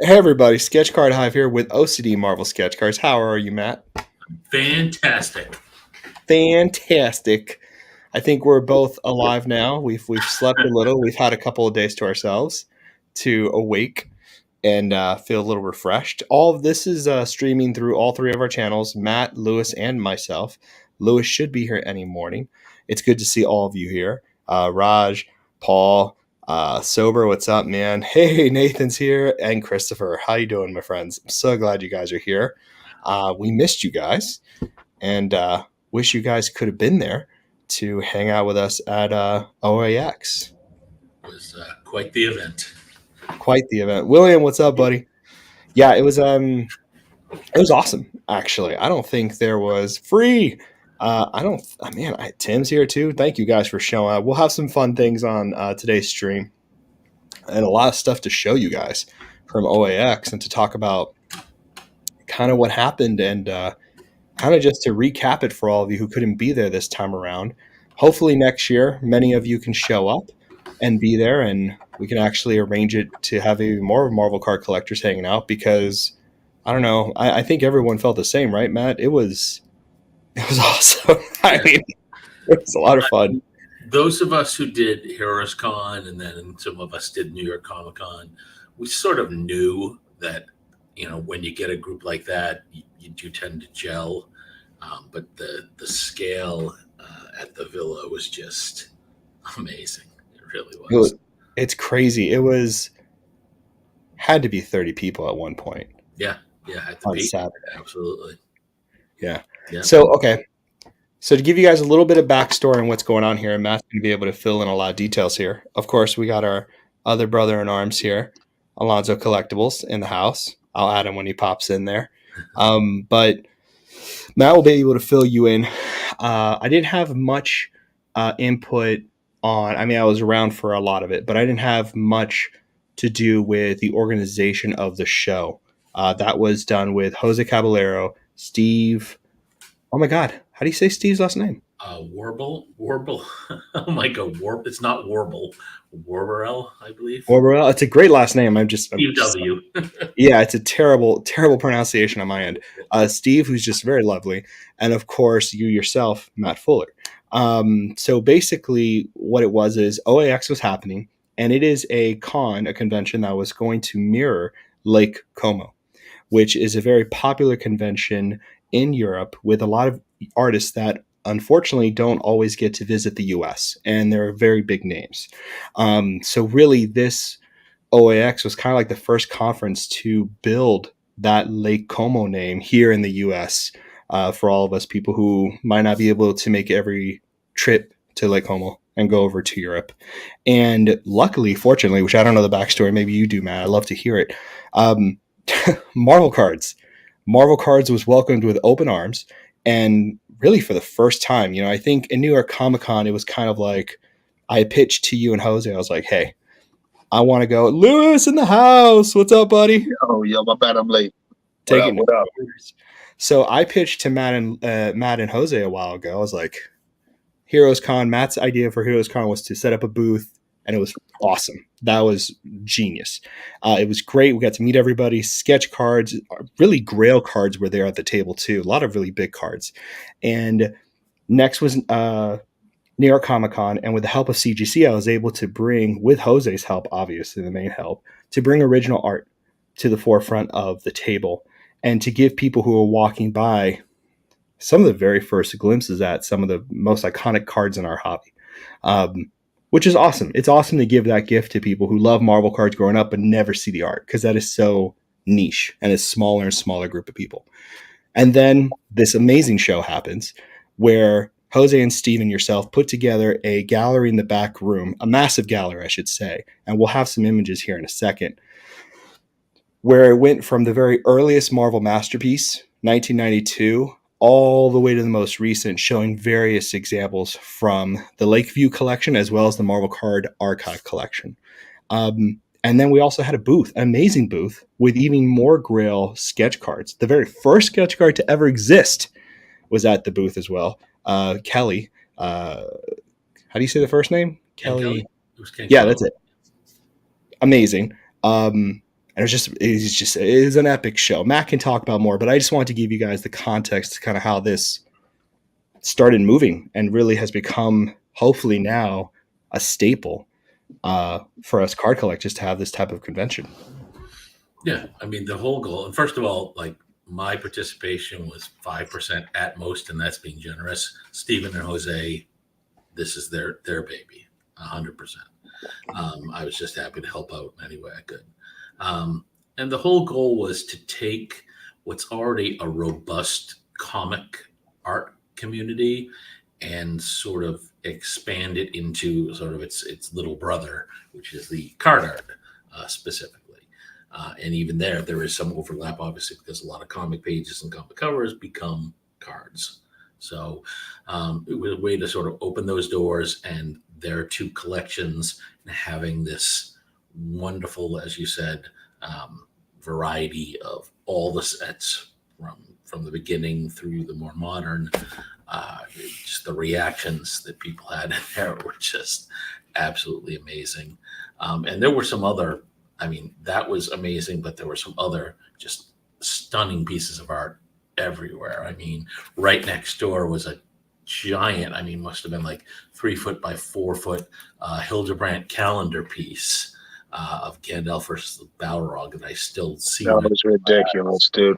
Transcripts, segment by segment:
Hey everybody, Sketch Card Hive here with OCD Marvel Sketch Cards. How are you, Matt? Fantastic. Fantastic. I think we're both alive now. We've slept a little. We've had a couple of days to ourselves to awake and feel a little refreshed. All of this is streaming through all three of our channels: Matt, Lewis, and myself. Lewis should be here any morning. It's good to see all of you here. Raj, Paul, Sober, what's up, man? Hey, Nathan's here, and Christopher. How you doing, my friends? I'm so glad you guys are here. We missed you guys, and wish you guys could have been there to hang out with us at OAX. It was quite the event. Quite the event. William, what's up, buddy? Yeah, it was awesome, actually. I don't think there was free. I don't, man, Tim's here too. Thank you guys for showing up. We'll have some fun things on today's stream and a lot of stuff to show you guys from OAX and to talk about kind of what happened and kind of just to recap it for all of you who couldn't be there this time around. Hopefully, next year, many of you can show up and be there and we can actually arrange it to have even more Marvel card collectors hanging out because I don't know. I think everyone felt the same, right, Matt? It was awesome. I Yeah. mean, it was a lot of fun. Those of us who did Heroes Con and then some of us did New York Comic Con, we sort of knew that, when you get a group like that, you do tend to gel. But the scale at the villa was just amazing. It really It was, was. it's crazy. It was had to be 30 people at one point Yeah. Yeah. At the on peak. Saturday. Absolutely. Yeah. Yeah. So okay. So to give you guys a little bit of backstory on what's going on here, and Matt's going to be able to fill in a lot of details here. Of course, we got our other brother in arms here, Alonzo Collectibles, in the house. I'll add him when he pops in there. But Matt will be able to fill you in. I didn't have much input on. I mean, I was around for a lot of it, but I didn't have much to do with the organization of the show. That was done with Jose Caballero, Steve. Oh my God, how do you say Steve's last name? Warble. Oh my God, Warp. It's not Warble. Warburel, I believe. Orwell. It's a great last name. I'm Steve just W. yeah, it's a terrible, terrible pronunciation on my end. Steve, who's just very lovely, and of course you yourself, Matt Fuller. So basically, what it was is OAX was happening, and it is a convention that was going to mirror Lake Como, which is a very popular convention in Europe with a lot of artists that unfortunately don't always get to visit the US, and they're very big names. So really, this OAX was kind of like the first conference to build that Lake Como name here in the US for all of us people who might not be able to make every trip to Lake Como and go over to Europe. And luckily, fortunately, which I don't know the backstory, maybe you do, Matt. I'd love to hear it. Um, Marvel Cards. Marvel Cards was welcomed with open arms. And really, for the first time, I think in New York Comic Con, it was kind of like I pitched to you and Jose. I was like, hey, I want to go. Lewis in the house. What's up, buddy? Yo, my bad, I'm late. What up? Taking What up? orders. So I pitched to Matt and Jose a while ago. I was like, Heroes Con. Matt's idea for Heroes Con was to set up a booth, and it was awesome. That was genius. It was great. We got to meet everybody. Sketch cards, really Grail cards were there at the table too. A lot of really big cards. And next was New York Comic Con, and with the help of CGC, I was able to bring, with Jose's help, obviously the main help, to bring original art to the forefront of the table and to give people who are walking by some of the very first glimpses at some of the most iconic cards in our hobby, which is awesome. It's awesome to give that gift to people who love Marvel cards growing up but never see the art because that is so niche and a smaller and smaller group of people. And then this amazing show happens where Jose and Steve and yourself put together a gallery in the back room, a massive gallery, I should say. And we'll have some images here in a second, where it went from the very earliest Marvel masterpiece, 1992, all the way to the most recent, showing various examples from the Lakeview collection as well as the Marvel Card Archive collection. And then we also had a booth, an amazing booth, with even more Grail sketch cards. The very first sketch card to ever exist was at the booth as well. Kelly. How do you say the first name? Ken Kelly. Kelly. It was Ken Yeah, Kelly. that's it. Amazing. And it is an epic show. Matt can talk about more, but I just wanted to give you guys the context to kind of how this started moving and really has become, hopefully now, a staple for us card collectors to have this type of convention. Yeah, I mean the whole goal. And first of all, like my participation was 5% at most, and that's being generous. Stephen and Jose, this is their baby, 100%. I was just happy to help out in any way I could. And the whole goal was to take what's already a robust comic art community and sort of expand it into sort of its little brother, which is the card art specifically. And even there is some overlap, obviously, because a lot of comic pages and comic covers become cards. So it was a way to sort of open those doors, and their two collections, and having this wonderful, as you said, variety of all the sets from the beginning through the more modern. Just the reactions that people had in there were just absolutely amazing. And there were some other, I mean, that was amazing, but there were some other just stunning pieces of art everywhere. I mean, right next door was a giant, I mean, must have been like 3 foot by 4 foot Hildebrandt calendar piece of Gandalf versus the Balrog, and I still see That was ridiculous, dude.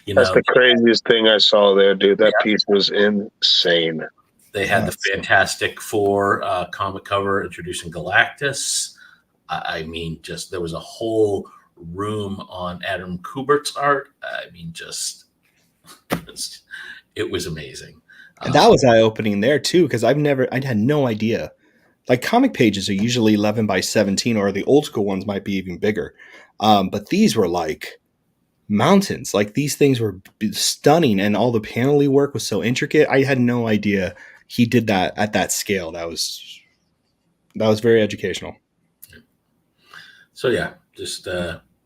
You That's know, the craziest thing I saw there, dude. That piece was insane. They had the Fantastic Four comic cover introducing Galactus. I mean, just there was a whole room on Adam Kubert's art. I mean, just it was amazing. And that was eye-opening there too, because I had no idea. Like comic pages are usually 11 by 17, or the old school ones might be even bigger. But these were like mountains. Like these things were stunning, and all the paneling work was so intricate. I had no idea he did that at that scale. That was very educational. So yeah, just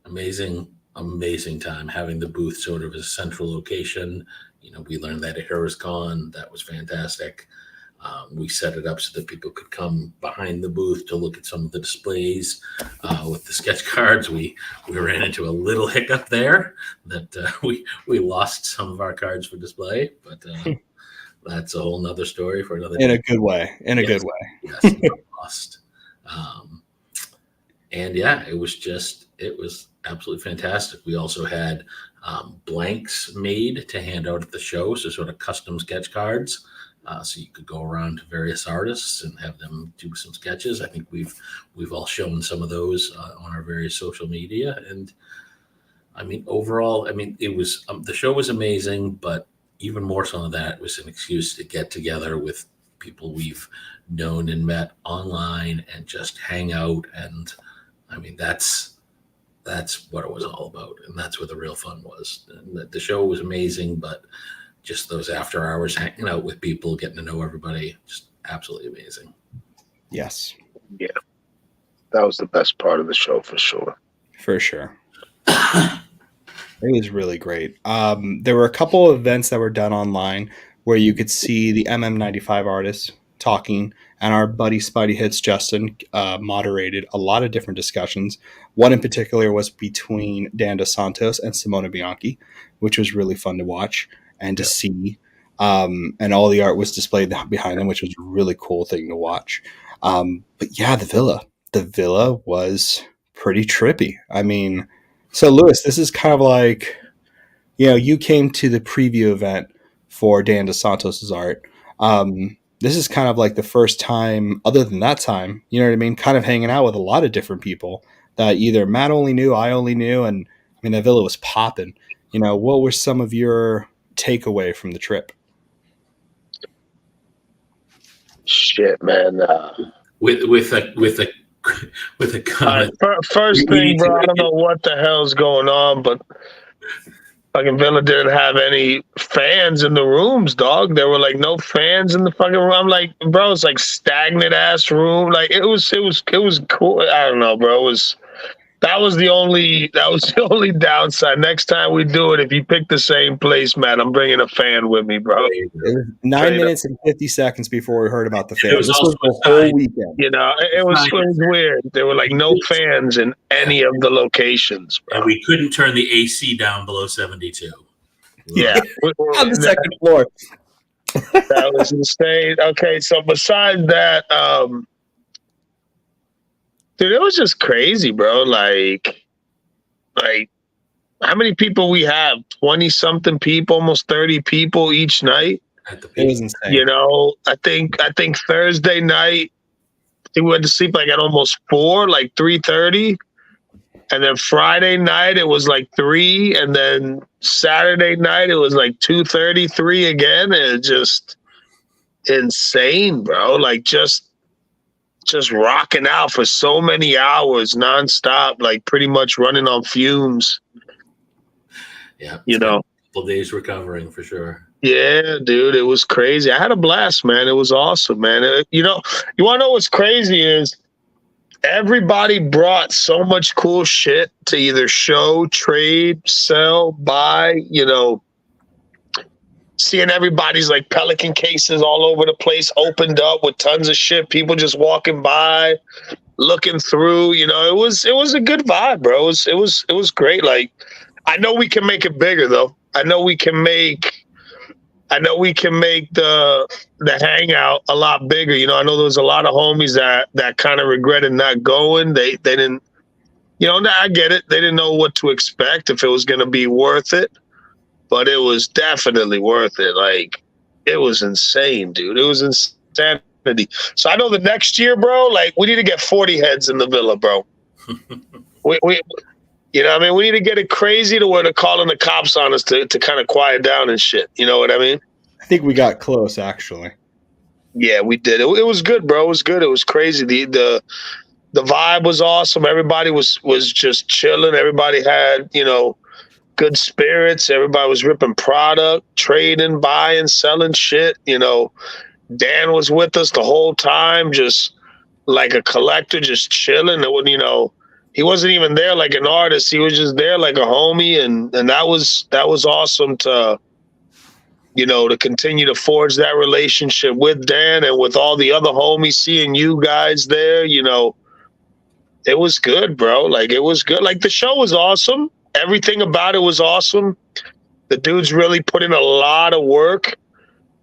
amazing time having the booth sort of as a central location. You know, we learned that at HeroesCon. That was fantastic. We set it up so that people could come behind the booth to look at some of the displays with the sketch cards. We ran into a little hiccup there that we lost some of our cards for display, but that's a whole nother story for another in day. A good way. In a good way. Yes, lost. And yeah, it was absolutely fantastic. We also had blanks made to hand out at the show, so sort of custom sketch cards. So you could go around to various artists and have them do some sketches. I think we've all shown some of those on our various social media. And I mean, overall, I mean, it was the show was amazing, but even more so than that, it was an excuse to get together with people we've known and met online and just hang out. And I mean, that's what it was all about, and that's where the real fun was. And the show was amazing, but just those after hours hanging out with people, getting to know everybody, just absolutely amazing. Yes. Yeah. That was the best part of the show for sure. For sure. It was really great. There were a couple of events that were done online where you could see the MM95 artists talking, and our buddy Spidey Hits Justin moderated a lot of different discussions. One in particular was between Dan Dos Santos and Simona Bianchi, which was really fun to watch and to see. And all the art was displayed behind them, which was a really cool thing to watch. But yeah, the villa was pretty trippy. I mean, so Lewis, this is kind of like, you know, you came to the preview event for Dan Dos Santos's art. This is kind of like the first time, other than that time, you know what I mean, kind of hanging out with a lot of different people that either Matt only knew, I only knew, and I mean, that villa was popping. You know, what were some of your takeaway from the trip? Shit, man. With a comment. First thing, bro, I don't know what the hell's going on, but fucking Villa didn't have any fans in the rooms, dog. There were like no fans in the fucking room. I'm like, bro, it's like stagnant ass room. Like it was cool. I don't know, bro. That was the only downside. Next time we do it, if you pick the same place, Matt, I'm bringing a fan with me, bro. It was 9 minutes and 50 seconds before we heard about the It fans. was This also was the a whole sign. weekend. You know, it was weird. There were like no fans in any of the locations, bro. And we couldn't turn the AC down below 72. Yeah. On the second floor. That was insane. Okay, so besides that, dude, it was just crazy, bro. Like how many people we have? 20-something people, almost 30 people each night. It was insane. You know, I think Thursday night, I think we went to sleep like at almost 4, like 3:30. And then Friday night it was like 3, and then Saturday night it was like 2:30, 3 again. And it just insane, bro. Like just rocking out for so many hours nonstop, like pretty much running on fumes. Yeah. You know. A couple days recovering for sure. Yeah, dude, it was crazy. I had a blast, man. It was awesome, man. You know, you want to know what's crazy is everybody brought so much cool shit to either show, trade, sell, buy, you know, seeing everybody's like Pelican cases all over the place opened up with tons of shit, people just walking by, looking through, you know, it was a good vibe, bro. It was great. Like, I know we can make it bigger though. I know we can make the hangout a lot bigger. You know, I know there was a lot of homies that kind of regretted not going. They didn't, you know, I get it. They didn't know what to expect, if it was going to be worth it, but it was definitely worth it. Like, it was insane, dude. It was insanity. So I know the next year, bro, like we need to get 40 heads in the villa, bro. we you know what I mean? We need to get it crazy to where they're calling the cops on us to kind of quiet down and shit. You know what I mean? I think we got close, actually. Yeah, we did. It was good, bro. It was good. It was crazy. The vibe was awesome. Everybody was just chilling. Everybody had, you know, good spirits. Everybody was ripping product, trading, buying, selling shit. You know, Dan was with us the whole time, just like a collector, just chilling. It would, you know, he wasn't even there like an artist. He was just there like a homie, and that was awesome to, you know, to continue to forge that relationship with Dan and with all the other homies. Seeing you guys there, you know, it was good, bro. Like, it was good. Like, the show was awesome. Everything about it was awesome. The dudes really put in a lot of work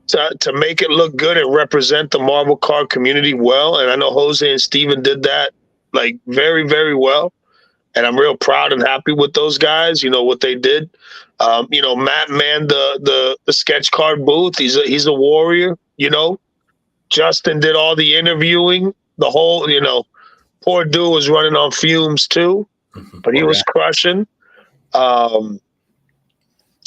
to make it look good and represent the Marvel card community well. And I know Jose and Steven did that like very, very well. And I'm real proud and happy with those guys, you know, what they did. You know, Matt manned the sketch card booth. He's a warrior, you know. Justin did all the interviewing. The whole, you know, poor dude was running on fumes too, but he was crushing. I'm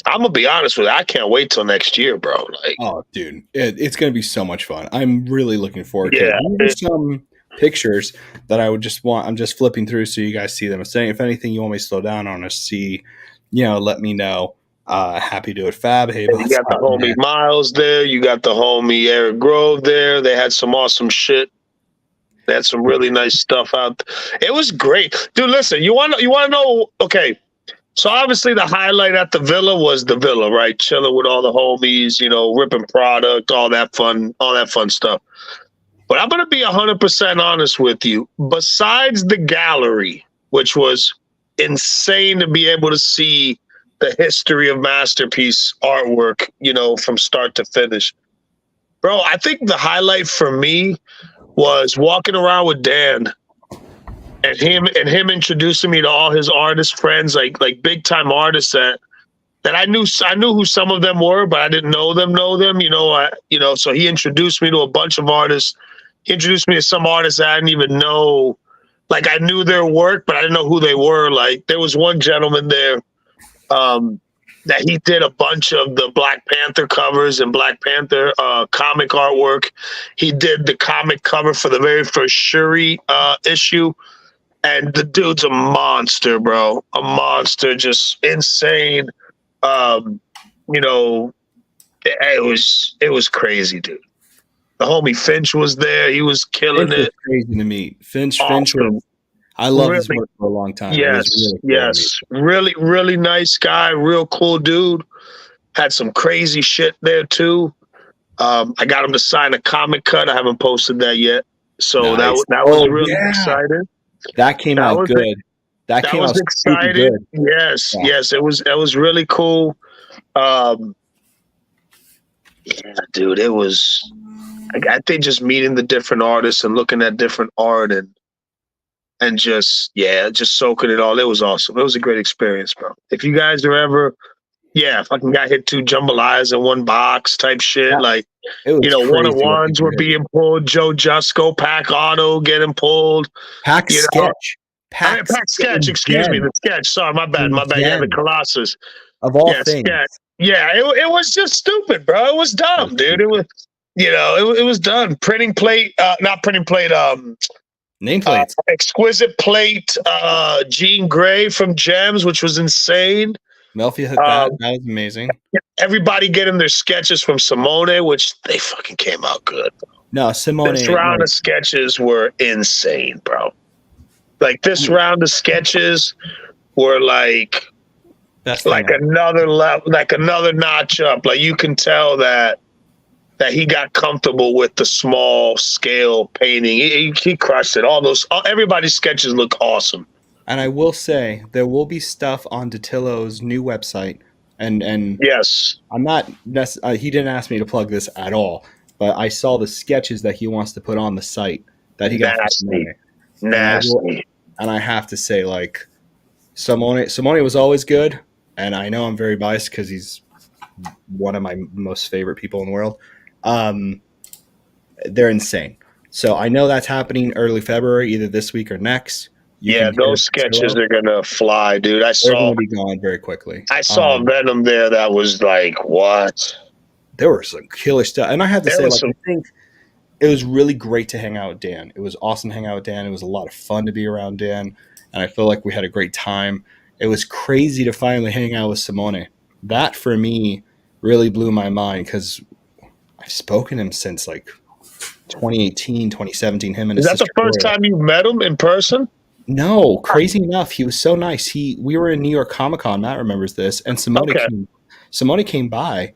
gonna be honest with you, I can't wait till next year, bro. Like, oh, dude, it's gonna be so much fun. I'm really looking forward to it. Yeah. Some pictures that I would just want. I'm just flipping through so you guys see them. I'm saying, if anything you want me to slow down on or see, you know, let me know. Happy to do it, Fab. Hey, you got the homie Miles there. You got the homie Eric Grove there. They had some awesome shit. They had some really nice stuff out. It was great, dude. Listen, you want to know? Okay, so obviously the highlight at the villa was the villa, right? Chilling with all the homies, you know, ripping product, all that fun stuff. But I'm gonna be 100% honest with you. Besides the gallery, which was insane to be able to see the history of Masterpiece artwork, you know, from start to finish, bro, I think the highlight for me was walking around with Dan and him introducing me to all his artist friends, like big time artists that I knew who some of them were, but I didn't know them, you know, so he introduced me to a bunch of artists. He introduced me to some artists that I didn't even know. Like, I knew their work, but I didn't know who they were. Like, there was one gentleman there that he did a bunch of the Black Panther covers and Black Panther comic artwork. He did the comic cover for the very first Shuri issue. And the dude's a monster, bro. A monster, just insane. You know, it was crazy, dude. The homie Finch was there. He was killing it. Crazy to meet. Finch Awesome. I loved his Really, work for a long time. It was yes, really cool to meet. yes. Really, really nice guy. Real cool dude. Had some crazy shit there too. I got him to sign a comic cut. I haven't posted that yet. So Nice. that was Oh really yeah, exciting. that came That out was good. That that came was out super exciting. good. Yes, Yeah. yes. It was really cool. Um, yeah, dude, it was. I think just meeting the different artists and looking at different art and just soaking it all. It was awesome. It was a great experience, bro. If you guys are ever, yeah, fucking got hit 2 jambalayas in one box type shit, That, like it was one on crazy what ones people were were hitting. being pulled. Joe Jusco, Pack Auto getting pulled. Pack You know, sketch. I mean, Pack Pack Sketch. in Excuse me, Gen. the sketch. Sorry, my bad, In my bad. Yeah, the Gen. Colossus. Of all Yeah, things. Sketch. Yeah, it was just stupid, bro. It was It was dumb, dude. It stupid. was, it was done. Printing plate, not printing plate. Nameplates. Exquisite plate. Jean Grey from Gems, which was insane. Melfi hit that. Um, That was amazing. everybody getting their sketches from Simone, which they fucking came out good. No, Simone, This round like, of sketches were insane, bro. Like this round of sketches were best thing ever. another level, like another notch up. Like you can tell that he got comfortable with the small scale painting. He crushed it. Everybody's sketches look awesome. And I will say there will be stuff on Datillo's new website, and Yes, I'm not. He didn't ask me to plug this at all, but I saw the sketches that he wants to put on the site that he got from nasty, Simone, nasty. and I have to say, like, Simone was always good, and I know I'm very biased because he's one of my most favorite people in the world. They're insane. So I know that's happening early February, either this week or next. You Yeah, can hit up those sketches Datillo. are gonna fly, dude. They're going to be gone very quickly. I saw Venom there. That was like what? There were some killer stuff, and I have to There say, was like, some. I think it was really great to hang out with Dan. It was awesome to hang out with Dan. It was a lot of fun to be around Dan, and I feel like we had a great time. It was crazy to finally hang out with Simone. That for me really blew my mind because I've spoken to him since like 2018, 2017. Him and Is his that the sister first Gloria. time you met him in person? No, crazy enough, he was so nice. We were in New York Comic Con. Matt remembers this, and Okay. Simone came by,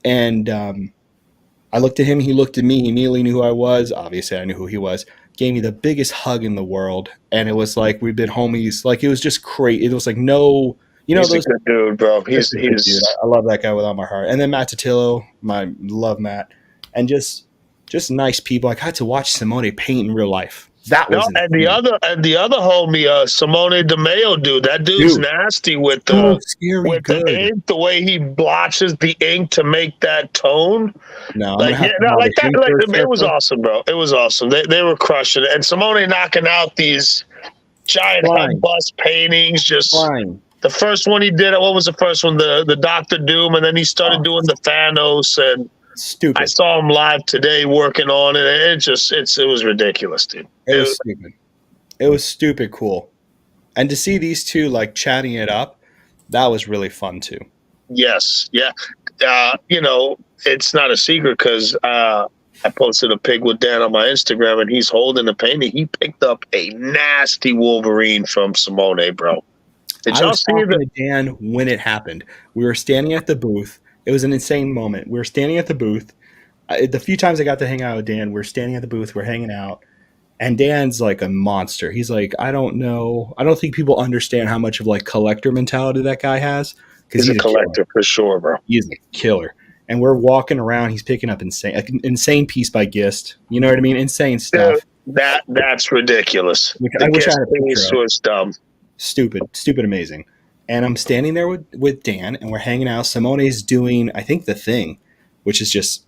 and I looked at him. He looked at me. He immediately knew who I was. Obviously, I knew who he was. Gave me the biggest hug in the world, and it was like we've been homies. Like it was just great. It was like no, He's a those. good dude, bro. Just a good dude. I love that guy with all my heart. And then Matt Totillo, love Matt, and just nice people. I got to watch Simone paint in real life. That was and insane. the other homie, Simone DeMeo, dude. That dude's Dude. nasty with So the scary good. ink, the way he blotches the ink to make that tone. No, I'm Like gonna have to like have that. him Like first. it was awesome, bro. It was awesome. They were crushing it, and Simone knocking out these giant head bust paintings. Just Flying. the first one he did. What was the first one? The Doctor Doom, and then he started doing the Thanos. And Stupid. I saw him live today working on it. And it was ridiculous, dude. It was stupid. It was stupid cool. And to see these two like chatting it up, that was really fun too. Yes, yeah. It's not a secret because I posted a pic with Dan on my Instagram, and he's holding the painting. He picked up a nasty Wolverine from Simone, bro. Did y'all see that? Dan, when it happened, we were standing at the booth. It was an insane moment. We were standing at the booth. The few times I got to hang out with Dan, we're standing at the booth. We're hanging out. And Dan's like a monster. He's like, I don't know. I don't think people understand how much of like collector mentality that guy has. He's a collector for sure, bro. He's a killer. And we're walking around. He's picking up insane piece by Gist. You know what I mean? Insane stuff. That's ridiculous. I wish I had a picture of. Was dumb. Stupid, amazing. And I'm standing there with Dan, and we're hanging out. Simone's doing, I think, The Thing, which is just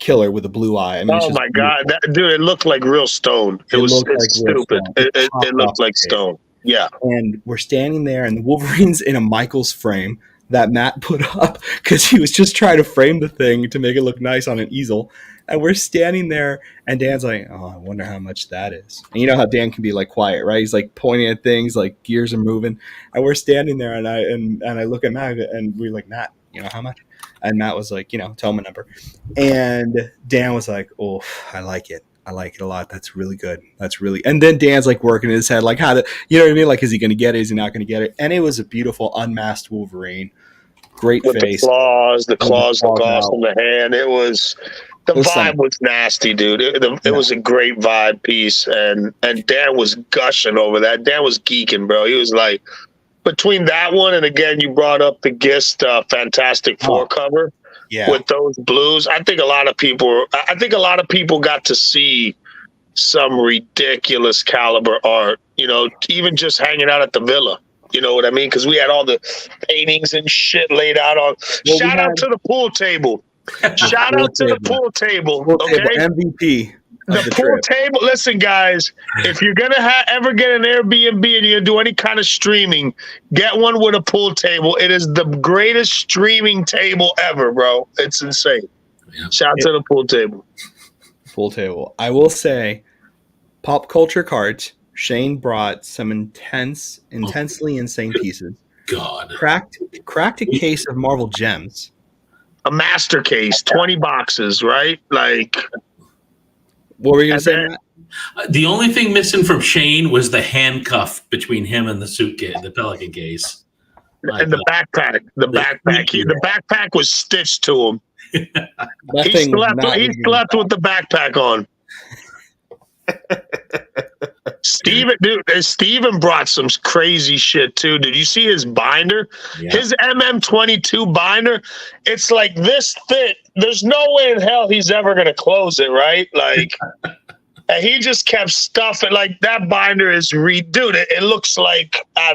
killer with a blue eye. I mean, oh my god, dude! It looked like real stone. It's stupid. It looked like stone. Yeah. And we're standing there, and the Wolverine's in a Michaels frame that Matt put up because he was just trying to frame the thing to make it look nice on an easel. And we're standing there, and Dan's like, "Oh, I wonder how much that is." And you know how Dan can be like quiet, right? He's like pointing at things, like gears are moving. And we're standing there, and I look at Matt, and we're like, "Matt, you know how much?" And Matt was like, tell him a number. And Dan was like, "Oh, I like it. I like it a lot. That's really good. That's really. And then Dan's like working in his head, like how to, you know what I mean? Like, is he going to get it? Is he not going to get it? And it was a beautiful unmasked Wolverine. Great With face. the claws look awesome. Out. The hand, it was. The vibe was nasty, dude. It was a great vibe piece, and Dan was gushing over that. Dan was geeking, bro. He was like, between that one and again, you brought up the Gist Fantastic Four cover with those blues. I think a lot of people got to see some ridiculous caliber art. You know, even just hanging out at the villa. You know what I mean? Because we had all the paintings and shit laid out on. Well, shout out to the pool table. Shout out to the pool table. Okay, MVP. The pool table. Listen, guys, if you're gonna ever get an Airbnb and you're gonna do any kind of streaming, get one with a pool table. It is the greatest streaming table ever, bro. It's insane. Yeah. Shout out to the pool table. Pool table. I will say, pop culture cards. Shane brought some intensely insane pieces. God, cracked a case of Marvel Gems. A master case, 20 boxes, right? Like, what were you gonna say, Matt? The only thing missing from Shane was the handcuff between him and the suitcase, the Pelican case, and the backpack. The backpack was stitched to him. He slept with the backpack on. Steven brought some crazy shit too. Did you see his binder? Yeah. His MM22 binder, it's like this thick. There's no way in hell he's ever gonna close it, right? Like, and he just kept stuffing. Like, that binder is dude. It looks like I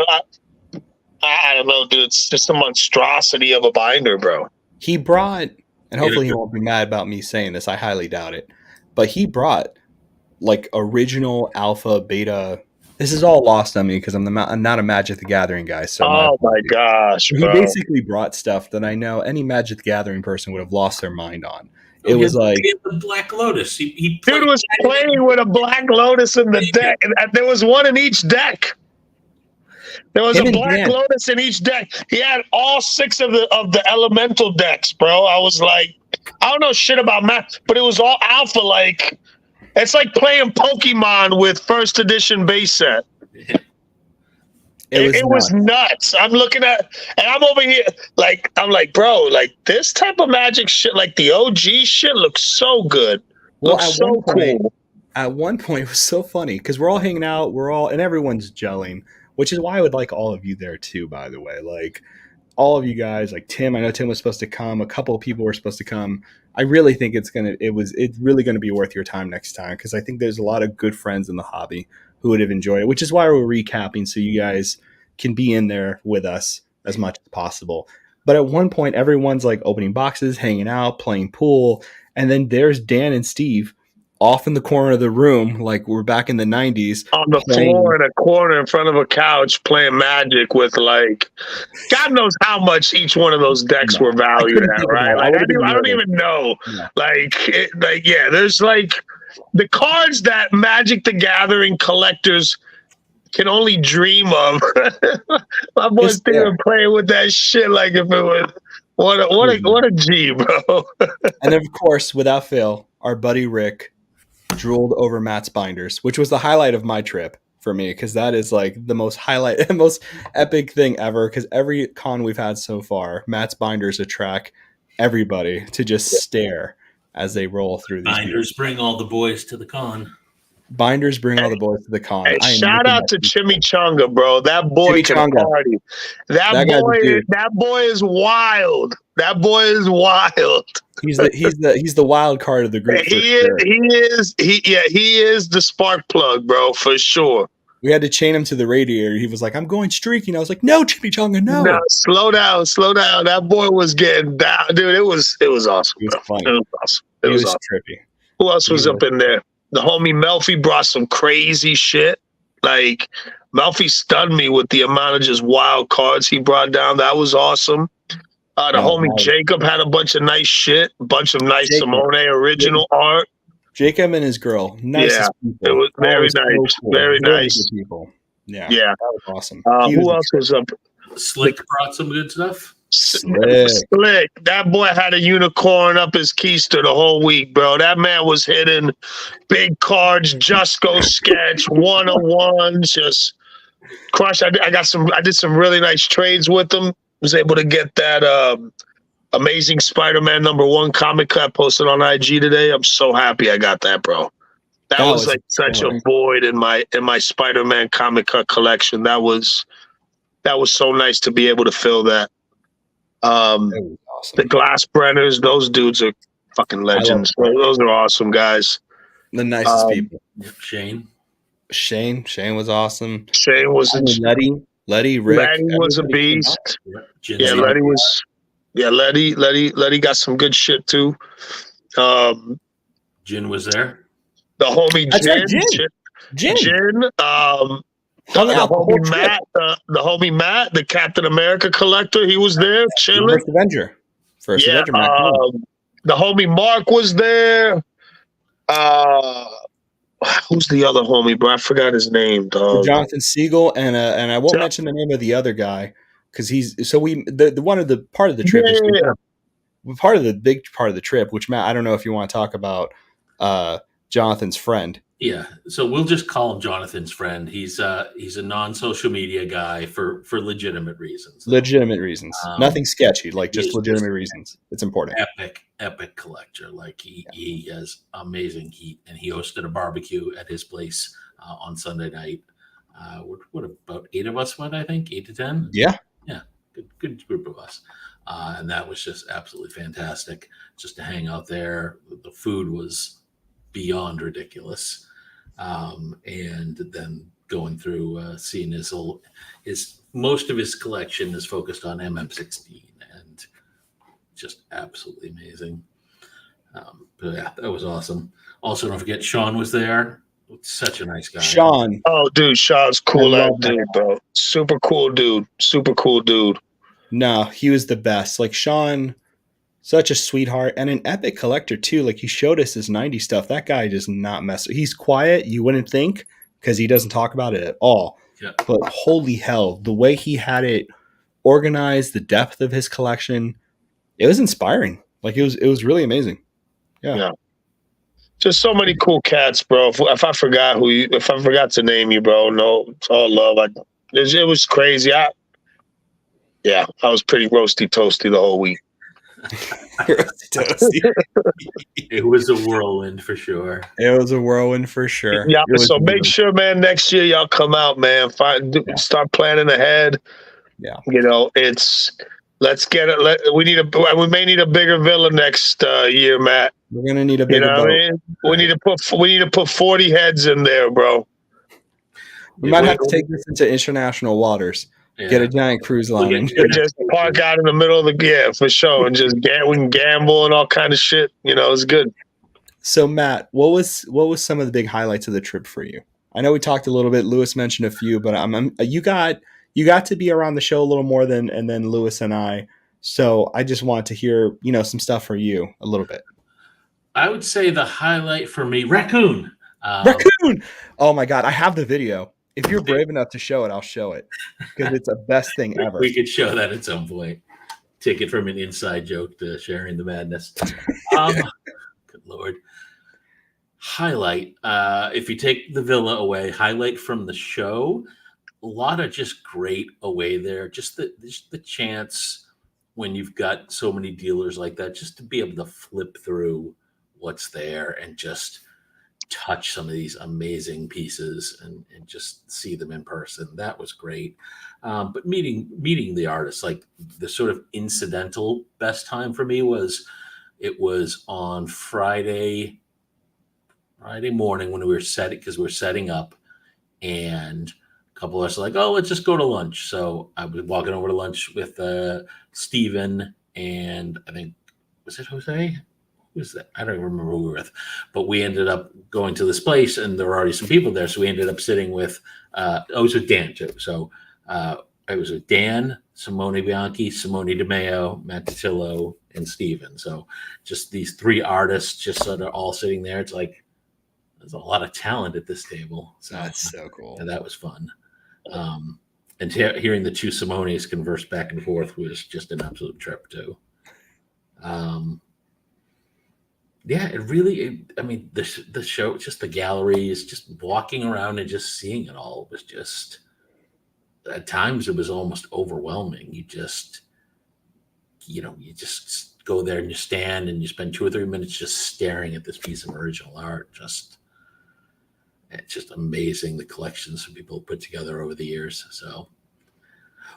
don't know, dude. It's just a monstrosity of a binder, bro. He brought, and hopefully he won't be mad about me saying this. I highly doubt it, but he brought like original alpha beta. This is all lost on me because I'm not a Magic the Gathering guy. So my gosh, bro. He basically brought stuff that I know any Magic the Gathering person would have lost their mind on. It was like the Black Lotus. He was playing with a Black Lotus in the deck, and there was one in each deck. There was a Black Lotus in each deck. He had all 6 of the elemental decks, bro. I was like, I don't know shit about math, but it was all alpha. Like, it's like playing Pokemon with first edition base set. It was nuts. I'm looking at, and I'm over here, like, I'm like, bro, like, this type of Magic shit, like the OG shit, looks so good. Looks so cool. At one point, it was so funny because we're all hanging out, and everyone's gelling, which is why I would like all of you there too, by the way. Like, all of you guys, like Tim, I know Tim was supposed to come. A couple of people were supposed to come. I really think it's really going to be worth your time next time because I think there's a lot of good friends in the hobby who would have enjoyed it, which is why we're recapping so you guys can be in there with us as much as possible. But at one point, everyone's like opening boxes, hanging out, playing pool, and then there's Dan and Steve off in the corner of the room, like we're back in the 90s. On the floor in a corner in front of a couch playing Magic with, like, God knows how much each one of those decks were valued at, right? Like, I don't even know. Yeah. There's like the cards that Magic the Gathering collectors can only dream of. My boy's there playing with that shit like if it was what a G, bro. And of course, without fail, our buddy Rick drooled over Matt's binders, which was the highlight of my trip for me because that is like the most epic thing ever. Because every con we've had so far, Matt's binders attract everybody to just stare as they roll through these. Binders bring all the boys to the con. Binders bring all the boys to the con. Hey, shout out to Chimichanga, bro. That boy can party. That boy is wild. That boy is wild. He's the wild card of the group. He is the spark plug, bro, for sure. We had to chain him to the radiator. He was like, "I'm going streaking." I was like, "No, Chimichanga, no." No, slow down. That boy was getting down, dude. It was awesome. It was funny. It was awesome. It was awesome. Trippy. Who else was up in there? The homie Melfi brought some crazy shit. Like, Melfi stunned me with the amount of just wild cards he brought down. That was awesome. The homie Jacob had a bunch of nice shit, a bunch of nice Simone original art. Jacob and his girl, nicest people. It was very nice, so cool. Very nice people. Yeah, that was awesome. Who else was up? Slick brought some good stuff. Slick. Slick. That boy had a unicorn up his keister the whole week, bro. That man was hitting big cards, just go sketch, 101s, just crush. I did some really nice trades with him. Was able to get that Amazing Spider-Man #1 comic cut posted on IG today. I'm so happy I got that, bro. That was like such a void in my Spider-Man comic cut collection. That was so nice to be able to fill that. Awesome. The Glass Brenners, those dudes are fucking legends. Those are awesome guys. The nicest people. Shane was awesome. Shane was Letty, Rick. Letty was a beast. Yeah, Letty was. Yeah, Letty got some good shit too. Jin was there. The homie Jin. The homie Matt, the Captain America collector, he was there chilling. First Avenger. The homie Mark was there. Who's the other homie, bro? I forgot his name, dog. Jonathan Siegel, and I won't mention the name of the other guy because one of the part of the trip is part of the big part of the trip, which Matt, I don't know if you want to talk about Jonathan's friend. Yeah, so we'll just call him Jonathan's friend. He's a non-social media guy for legitimate reasons. Nothing sketchy, like just legitimate reasons. It's important. Epic collector. Like he has amazing heat, and he hosted a barbecue at his place on Sunday night. What about 8 of us went? I think 8 to 10. Yeah. Good group of us, and that was just absolutely fantastic. Just to hang out there. The food was beyond ridiculous, and then going through seeing his most of his collection is focused on MM16, and just absolutely amazing. But yeah, that was awesome. Also, don't forget Sean was there. Such a nice guy. Sean. Oh, dude, Sean's cool dude, bro. Super cool dude. No, he was the best. Like Sean, such a sweetheart and an epic collector too. Like he showed us his 90s stuff. That guy does not mess. He's quiet. You wouldn't think because he doesn't talk about it at all. Yeah. But holy hell, the way he had it organized, the depth of his collection, it was inspiring. Like it was really amazing. Yeah. Just so many cool cats, bro. If I forgot to name you, bro, no, it's all love. It was crazy. I was pretty roasty toasty the whole week. It was a whirlwind for sure. Yeah, so make sure, man, next year y'all come out, man. Start planning ahead. Yeah. You know, let's get it. We may need a bigger villa next year, Matt. We're gonna need a bigger boat. I mean? We need to put 40 heads in there, bro. We might have to take this into international waters. Yeah. Get a giant cruise line and just park out in the middle of for sure, and just we can gamble and all kind of shit. You know, it's good. So Matt, what was some of the big highlights of the trip for you? I know we talked a little bit. Lewis mentioned a few, but you got to be around the show a little more than Lewis and I. So I just want to hear some stuff for you a little bit. I would say the highlight for me, Raccoon. Raccoon. Oh my God, I have the video. If you're brave enough to show it, I'll show it because it's the best thing ever. We could show that at some point. Take it from an inside joke to sharing the madness. Good Lord. Highlight. If you take the villa away, highlight from the show. A lot of just great away there. Just the chance when you've got so many dealers like that, just to be able to flip through what's there and just touch some of these amazing pieces and just see them in person. That was great. But meeting the artists, like the sort of incidental best time for me was on Friday morning when we were setting up, and a couple of us were like, oh, let's just go to lunch. So I was walking over to lunch with Steven and I think, was it Jose? Was that? I don't even remember who we were with, but we ended up going to this place and there were already some people there. So we ended up sitting with, I was with Dan too. So I was with Dan, Simone Bianchi, Simone DeMeo, Matt Titillo, and Steven. So just these 3 artists just sort of all sitting there. It's like, there's a lot of talent at this table. So that's so cool. Yeah, that was fun. And hearing the two Simones converse back and forth was just an absolute trip too. Yeah, I mean, the show, just the galleries, just walking around and just seeing it all was just, at times it was almost overwhelming. You just go there and you stand and you spend 2 or 3 minutes just staring at this piece of original art. It's just amazing, the collections that people put together over the years. So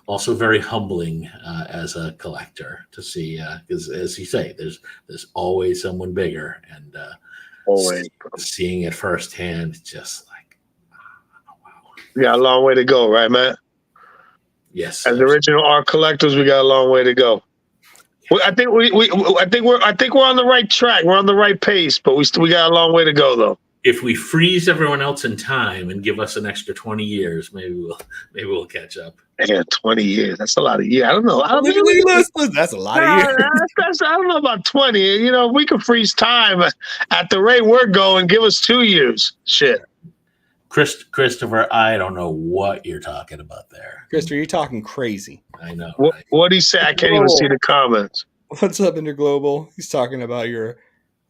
also very humbling as a collector to see, because as you say, there's always someone bigger, and Always. seeing it firsthand, just like, oh, wow. We got a long way to go, right, Matt? Yes. As original art collectors, we got a long way to go. I think we're on the right track. We're on the right pace, but we got a long way to go, though. If we freeze everyone else in time and give us an extra 20 years, maybe we'll catch up. Yeah, 20 years. That's a lot of years. I don't know. That's a lot of years. I don't know about 20. You know, if we could freeze time at the rate we're going, give us 2 years. Shit. Christopher, I don't know what you're talking about there. Christopher, you're talking crazy. I know. What do you say? I can't even see the comments. What's up, Interglobal? He's talking about your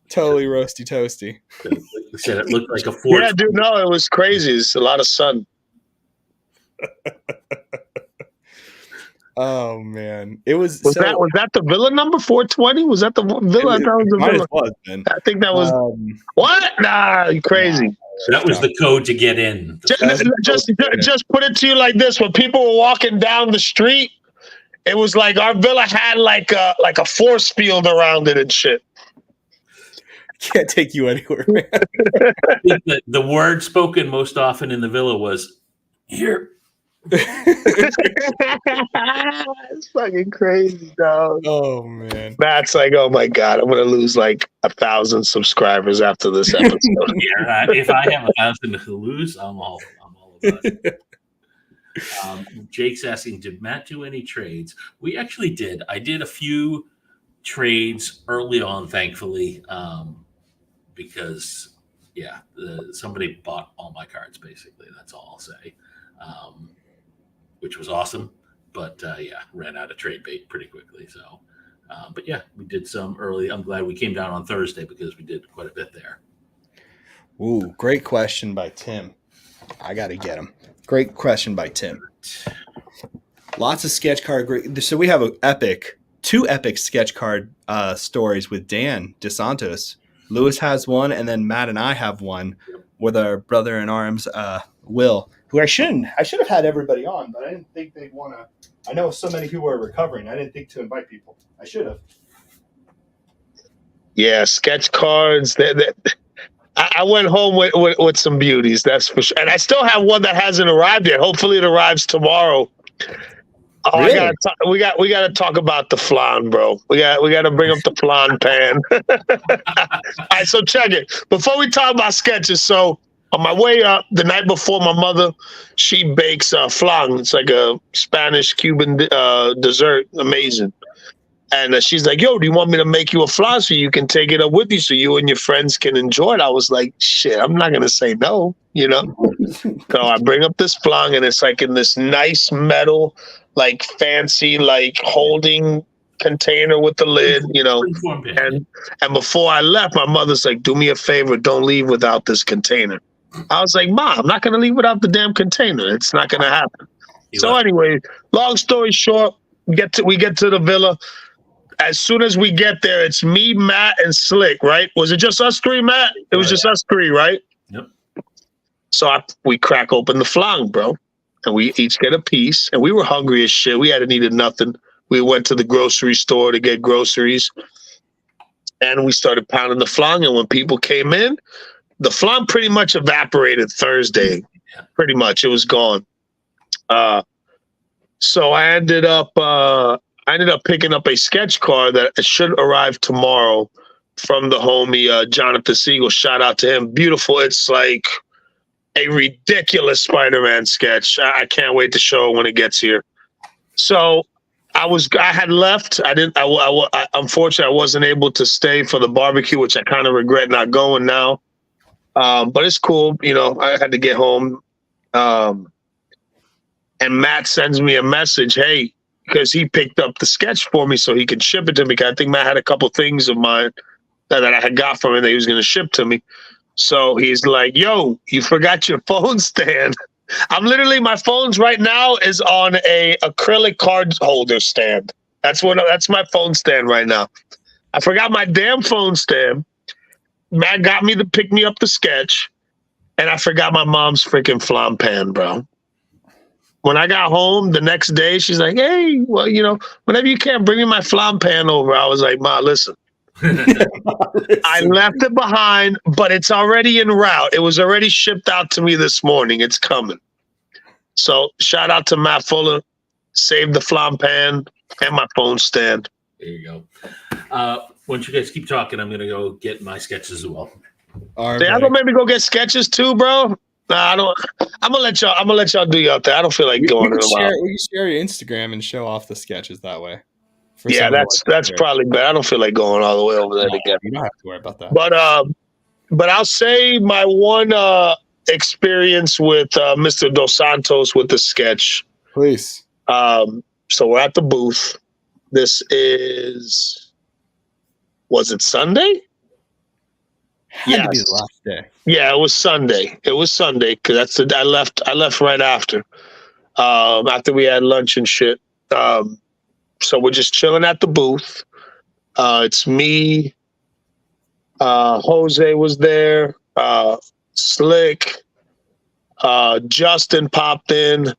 totally roasty toasty. He said it looked like a Ford. Yeah, dude, no, it was crazy. It's a lot of sun. Oh man, it was. Was that the villa number 420? Was that the villa? I thought it was the villa. Was, man. I think that was what? Nah, you crazy. That was the code to get in. Just put it to you like this: when people were walking down the street, it was like our villa had like a force field around it and shit. Can't take you anywhere, man. The word spoken most often in the villa was here. It's fucking crazy, dog. Oh man, Matt's like, oh my god, I'm gonna lose like 1,000 subscribers after this episode. Yeah, if I have 1,000 to lose, I'm all about it. Jake's asking, did Matt do any trades? We actually did. I did a few trades early on, thankfully, because somebody bought all my cards. Basically, that's all I'll say. Which was awesome, but ran out of trade bait pretty quickly. So, but yeah, we did some early. I'm glad we came down on Thursday because we did quite a bit there. Ooh, great question by Tim. I got to get him. Great question by Tim. Lots of sketch card. So we have two epic sketch card stories with Dan DeSantos. Lewis has one, and then Matt and I have one with our brother in arms, Will. Who I should have had everybody on, but I didn't think they'd want to. I know so many people are recovering. I didn't think to invite people. I should have. Yeah, sketch cards. I went home with some beauties, that's for sure. And I still have one that hasn't arrived yet. Hopefully, it arrives tomorrow. Oh, really? We got to talk about the flan, bro. We got to bring up the flan pan. All right, so check it. Before we talk about sketches, so. On my way up, the night before, my mother, she bakes flan. It's like a Spanish Cuban dessert. Amazing. And she's like, yo, do you want me to make you a flan so you can take it up with you so you and your friends can enjoy it? I was like, shit, I'm not going to say no, you know? So I bring up this flan, and it's like in this nice metal, like fancy, like holding container with the lid, you know. And before I left, my mother's like, do me a favor, don't leave without this container. I was like, Mom, I'm not going to leave without the damn container. It's not going to happen. Anyway, long story short, we get to the villa. As soon as we get there, it's me, Matt, and Slick, right? Was it just us three, Matt? It was just us three, right? Yep. So we crack open the flan, bro, and we each get a piece. And we were hungry as shit. We hadn't eaten nothing. We went to the grocery store to get groceries, and we started pounding the flan. And when people came in, the flan pretty much evaporated Thursday. Pretty much, it was gone. So I ended up picking up a sketch card that should arrive tomorrow from the homie Jonathan Siegel. Shout out to him. Beautiful. It's like a ridiculous Spider-Man sketch. I can't wait to show it when it gets here. So I had left. Unfortunately, I wasn't able to stay for the barbecue, which I kind of regret not going now. But it's cool. You know, I had to get home. And Matt sends me a message, hey, because he picked up the sketch for me so he could ship it to me. Because I think Matt had a couple things of mine that I had got from him that he was going to ship to me. So he's like, yo, you forgot your phone stand. I'm literally, my phone's right now is on a acrylic card holder stand. That's my phone stand right now. I forgot my damn phone stand. Matt got me to pick me up the sketch, and I forgot my mom's freaking flam pan, bro. When I got home the next day, she's like, hey, well, whenever you can, bring me my flam pan over. I was like, Ma, listen. I left it behind, but it's already en route. It was already shipped out to me this morning. It's coming. So shout out to Matt Fuller. Saved the flam pan and my phone stand. There you go. Once you guys keep talking, I'm going to go get my sketches as well. Right, y'all gonna maybe go get sketches too, bro? Nah, I don't. I'm gonna let y'all do your thing. I don't feel like going in a while. We can share your Instagram and show off the sketches that way. Yeah, that's probably better. I don't feel like going all the way over there again. You don't have to worry about that. But I'll say my one experience with Mr. Dos Santos with the sketch. Please. So we're at the booth. This was it Sunday? Had to be the last day. Yeah, it was Sunday. Because I left right after we had lunch and shit. So we're just chilling at the booth. It's me. Jose was there. Slick. Justin popped in.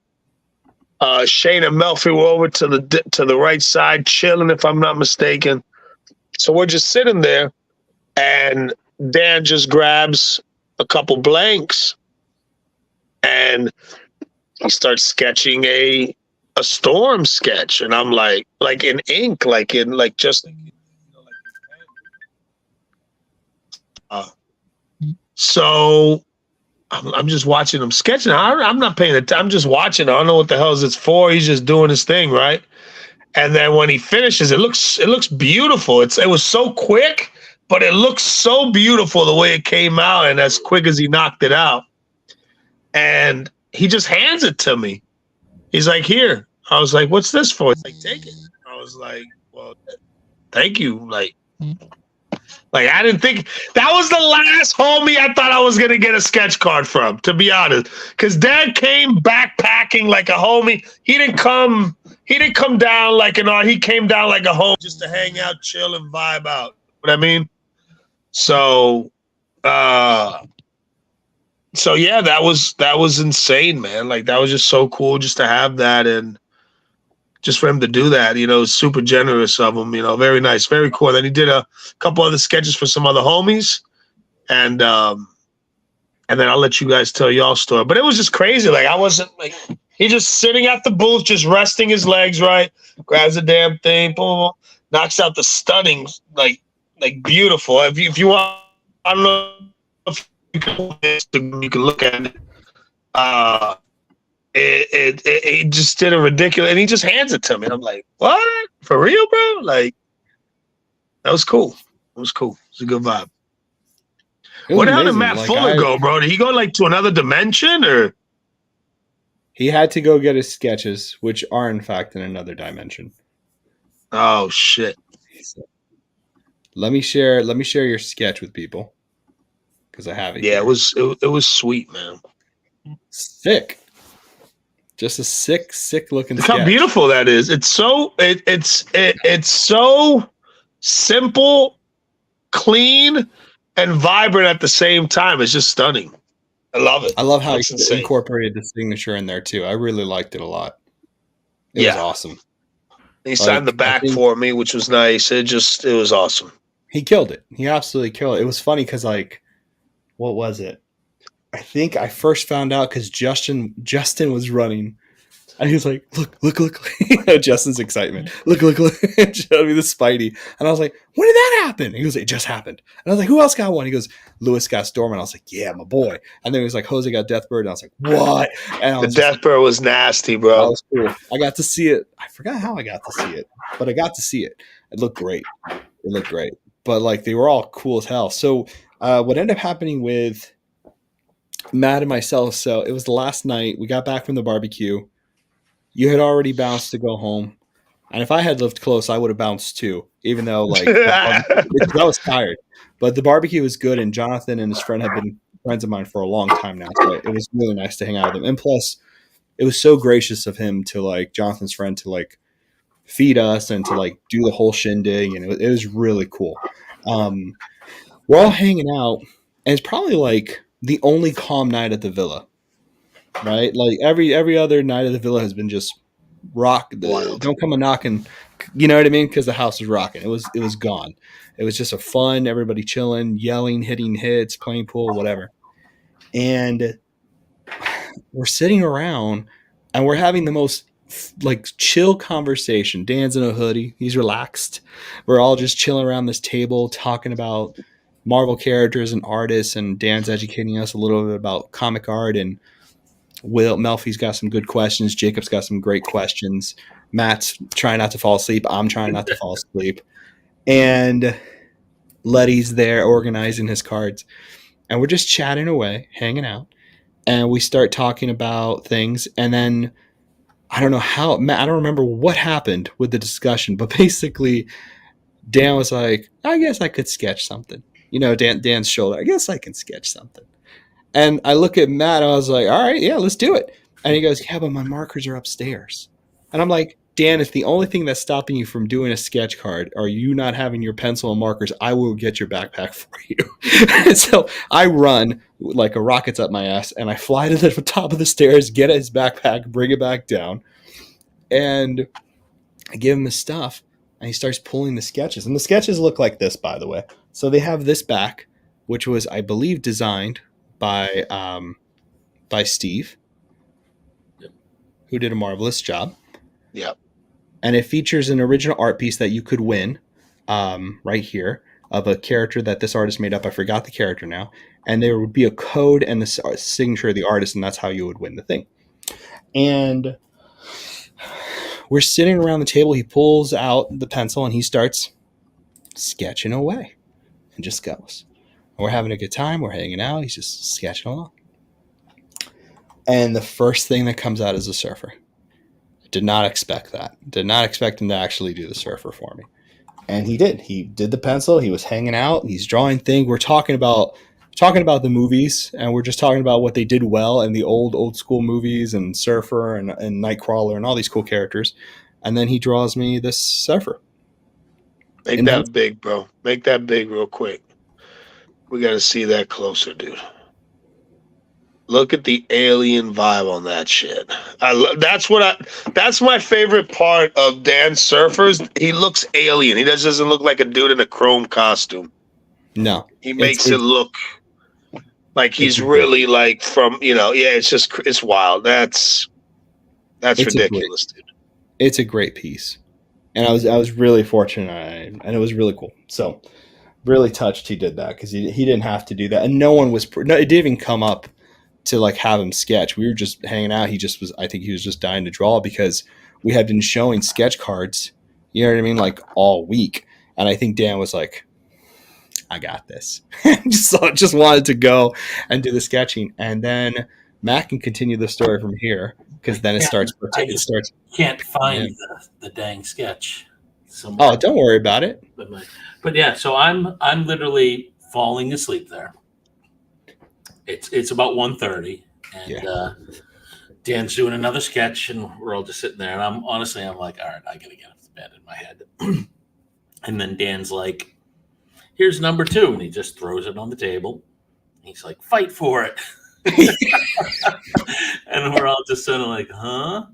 Shane and Melfi were over to the right side, chilling, if I'm not mistaken. So we're just sitting there, and Dan just grabs a couple blanks, and he starts sketching a storm sketch, and I'm like in ink, so I'm just watching him sketching. I'm not paying attention. I'm just watching. I don't know what the hell it's for. He's just doing his thing, right? And then when he finishes, it looks beautiful. It was so quick, but it looks so beautiful the way it came out and as quick as he knocked it out. And he just hands it to me. He's like, here. I was like, what's this for? He's like, take it. I was like, well, thank you. Like I didn't think that was the last homie I thought I was going to get a sketch card from, to be honest. Because Dad came backpacking like a homie. He didn't come down like he came down like a homie just to hang out, chill, and vibe out. You know what I mean? So yeah, that was insane, man. Like, that was just so cool just to have that, and just for him to do that, super generous of him, very nice, very cool. Then he did a couple other sketches for some other homies, and then I'll let you guys tell y'all story. But it was just crazy. Like, I wasn't like, he just sitting at the booth, just resting his legs, right? Grabs the damn thing, boom, knocks out the stunning, like beautiful. If you want, I don't know if you can look at it. It just did a ridiculous, and he just hands it to me. And I'm like, what? For real, bro? Like, that was cool. It was cool. It's a good vibe. Where the hell did Matt Fuller go, bro? Did he go to another dimension, or? He had to go get his sketches, which are in fact in another dimension. Oh shit. Let me share your sketch with people, because I have it. Yeah, here. It was sweet, man. Sick. Just a sick looking sketch. How beautiful that is. It's so it's so simple, clean, and vibrant at the same time. It's just stunning. I love it. I love how he incorporated the signature in there too. I really liked it a lot. It was awesome. He signed the back for me, which was nice. It was awesome. He killed it. He absolutely killed it. It was funny because, like, what was it? I think I first found out because Justin was running, and he was like, look. Justin's excitement. Look. Showed me the Spidey. And I was like, when did that happen? He goes, it just happened. And I was like, who else got one? He goes, Lewis got Storm. And I was like, yeah, my boy. And then he was like, Jose got Deathbird. And I was like, what? And the Deathbird was nasty, bro. That was cool. I got to see it. I forgot how I got to see it, but I got to see it. It looked great. But, like, they were all cool as hell. So what ended up happening with Matt and myself, so it was the last night. We got back from the barbecue. You had already bounced to go home. And if I had lived close, I would have bounced too, even though like the barbecue, because I was tired. But the barbecue was good, and Jonathan and his friend have been friends of mine for a long time now. So it was really nice to hang out with them. And plus, it was so gracious of him to like Jonathan's friend to like feed us and to like do the whole shindig, and it was really cool. Um, we're all hanging out, and it's probably like the only calm night at the villa, right? Like every other night at the villa has been just rock. Wild. Don't come a knocking, you know what I mean? Because the house was rocking. It was gone. It was just a fun, everybody chilling, yelling, hitting hits, playing pool, whatever. And we're sitting around, and we're having the most like chill conversation. Dan's in a hoodie. He's relaxed. We're all just chilling around this table talking about Marvel characters and artists, and Dan's educating us a little bit about comic art, and Will Melfi's got some good questions. Jacob's got some great questions. Matt's trying not to fall asleep. I'm trying not to fall asleep. And Letty's there organizing his cards. And we're just chatting away, hanging out. And we start talking about things. And then I don't know how, I don't remember what happened with the discussion, but basically Dan was like, I guess I could sketch something. You know, Dan's shoulder. I guess I can sketch something. And I look at Matt, and I was like, all right, yeah, let's do it. And he goes, yeah, but my markers are upstairs. And I'm like, Dan, if the only thing that's stopping you from doing a sketch card are you not having your pencil and markers, I will get your backpack for you. So I run like a rocket's up my ass, and I fly to the top of the stairs, get his backpack, bring it back down. And I give him his stuff, and he starts pulling the sketches. And the sketches look like this, by the way. So they have this back, which was, I believe, designed by Steve, Yep. who did a marvelous job. Yep. And it features an original art piece that you could win right here of a character that this artist made up. I forgot the character now. And there would be a code and the signature of the artist, and that's how you would win the thing. And we're sitting around the table. He pulls out the pencil, and he starts sketching away and just goes. And we're having a good time. We're hanging out. He's just sketching along. And the first thing that comes out is a surfer. Did not expect that. Did not expect him to actually do the surfer for me. And he did. He did the pencil. He was hanging out. He's drawing things. We're talking about the movies, and we're just talking about what they did well in the old school movies, and Surfer and Nightcrawler and all these cool characters. And then he draws me this surfer. Make that big, bro. Make that big real quick. We got to see that closer, dude. Look at the alien vibe on that shit. That's my favorite part of Dan Surfers. He looks alien. He doesn't look like a dude in a chrome costume. No. He makes it look like he's really like from, it's wild. That's ridiculous, dude. It's a great piece. And I was really fortunate, and it was really cool. So really touched he did that, because he didn't have to do that. And no one was, it didn't even come up to like have him sketch. We were just hanging out. I think he was just dying to draw, because we had been showing sketch cards, you know what I mean, like all week. And I think Dan was like, I got this. just wanted to go and do the sketching. And then Matt can continue the story from here, because then it starts. Can't find the dang sketch somewhere. Oh, don't worry about it. But yeah, so I'm literally falling asleep there. It's about 1:30, and Dan's doing another sketch, and we're all just sitting there. And I'm like, all right, I gotta get up to bed in my head. And then Dan's like, here's number 2, and he just throws it on the table. He's like, fight for it. And we're all just sort of like, huh?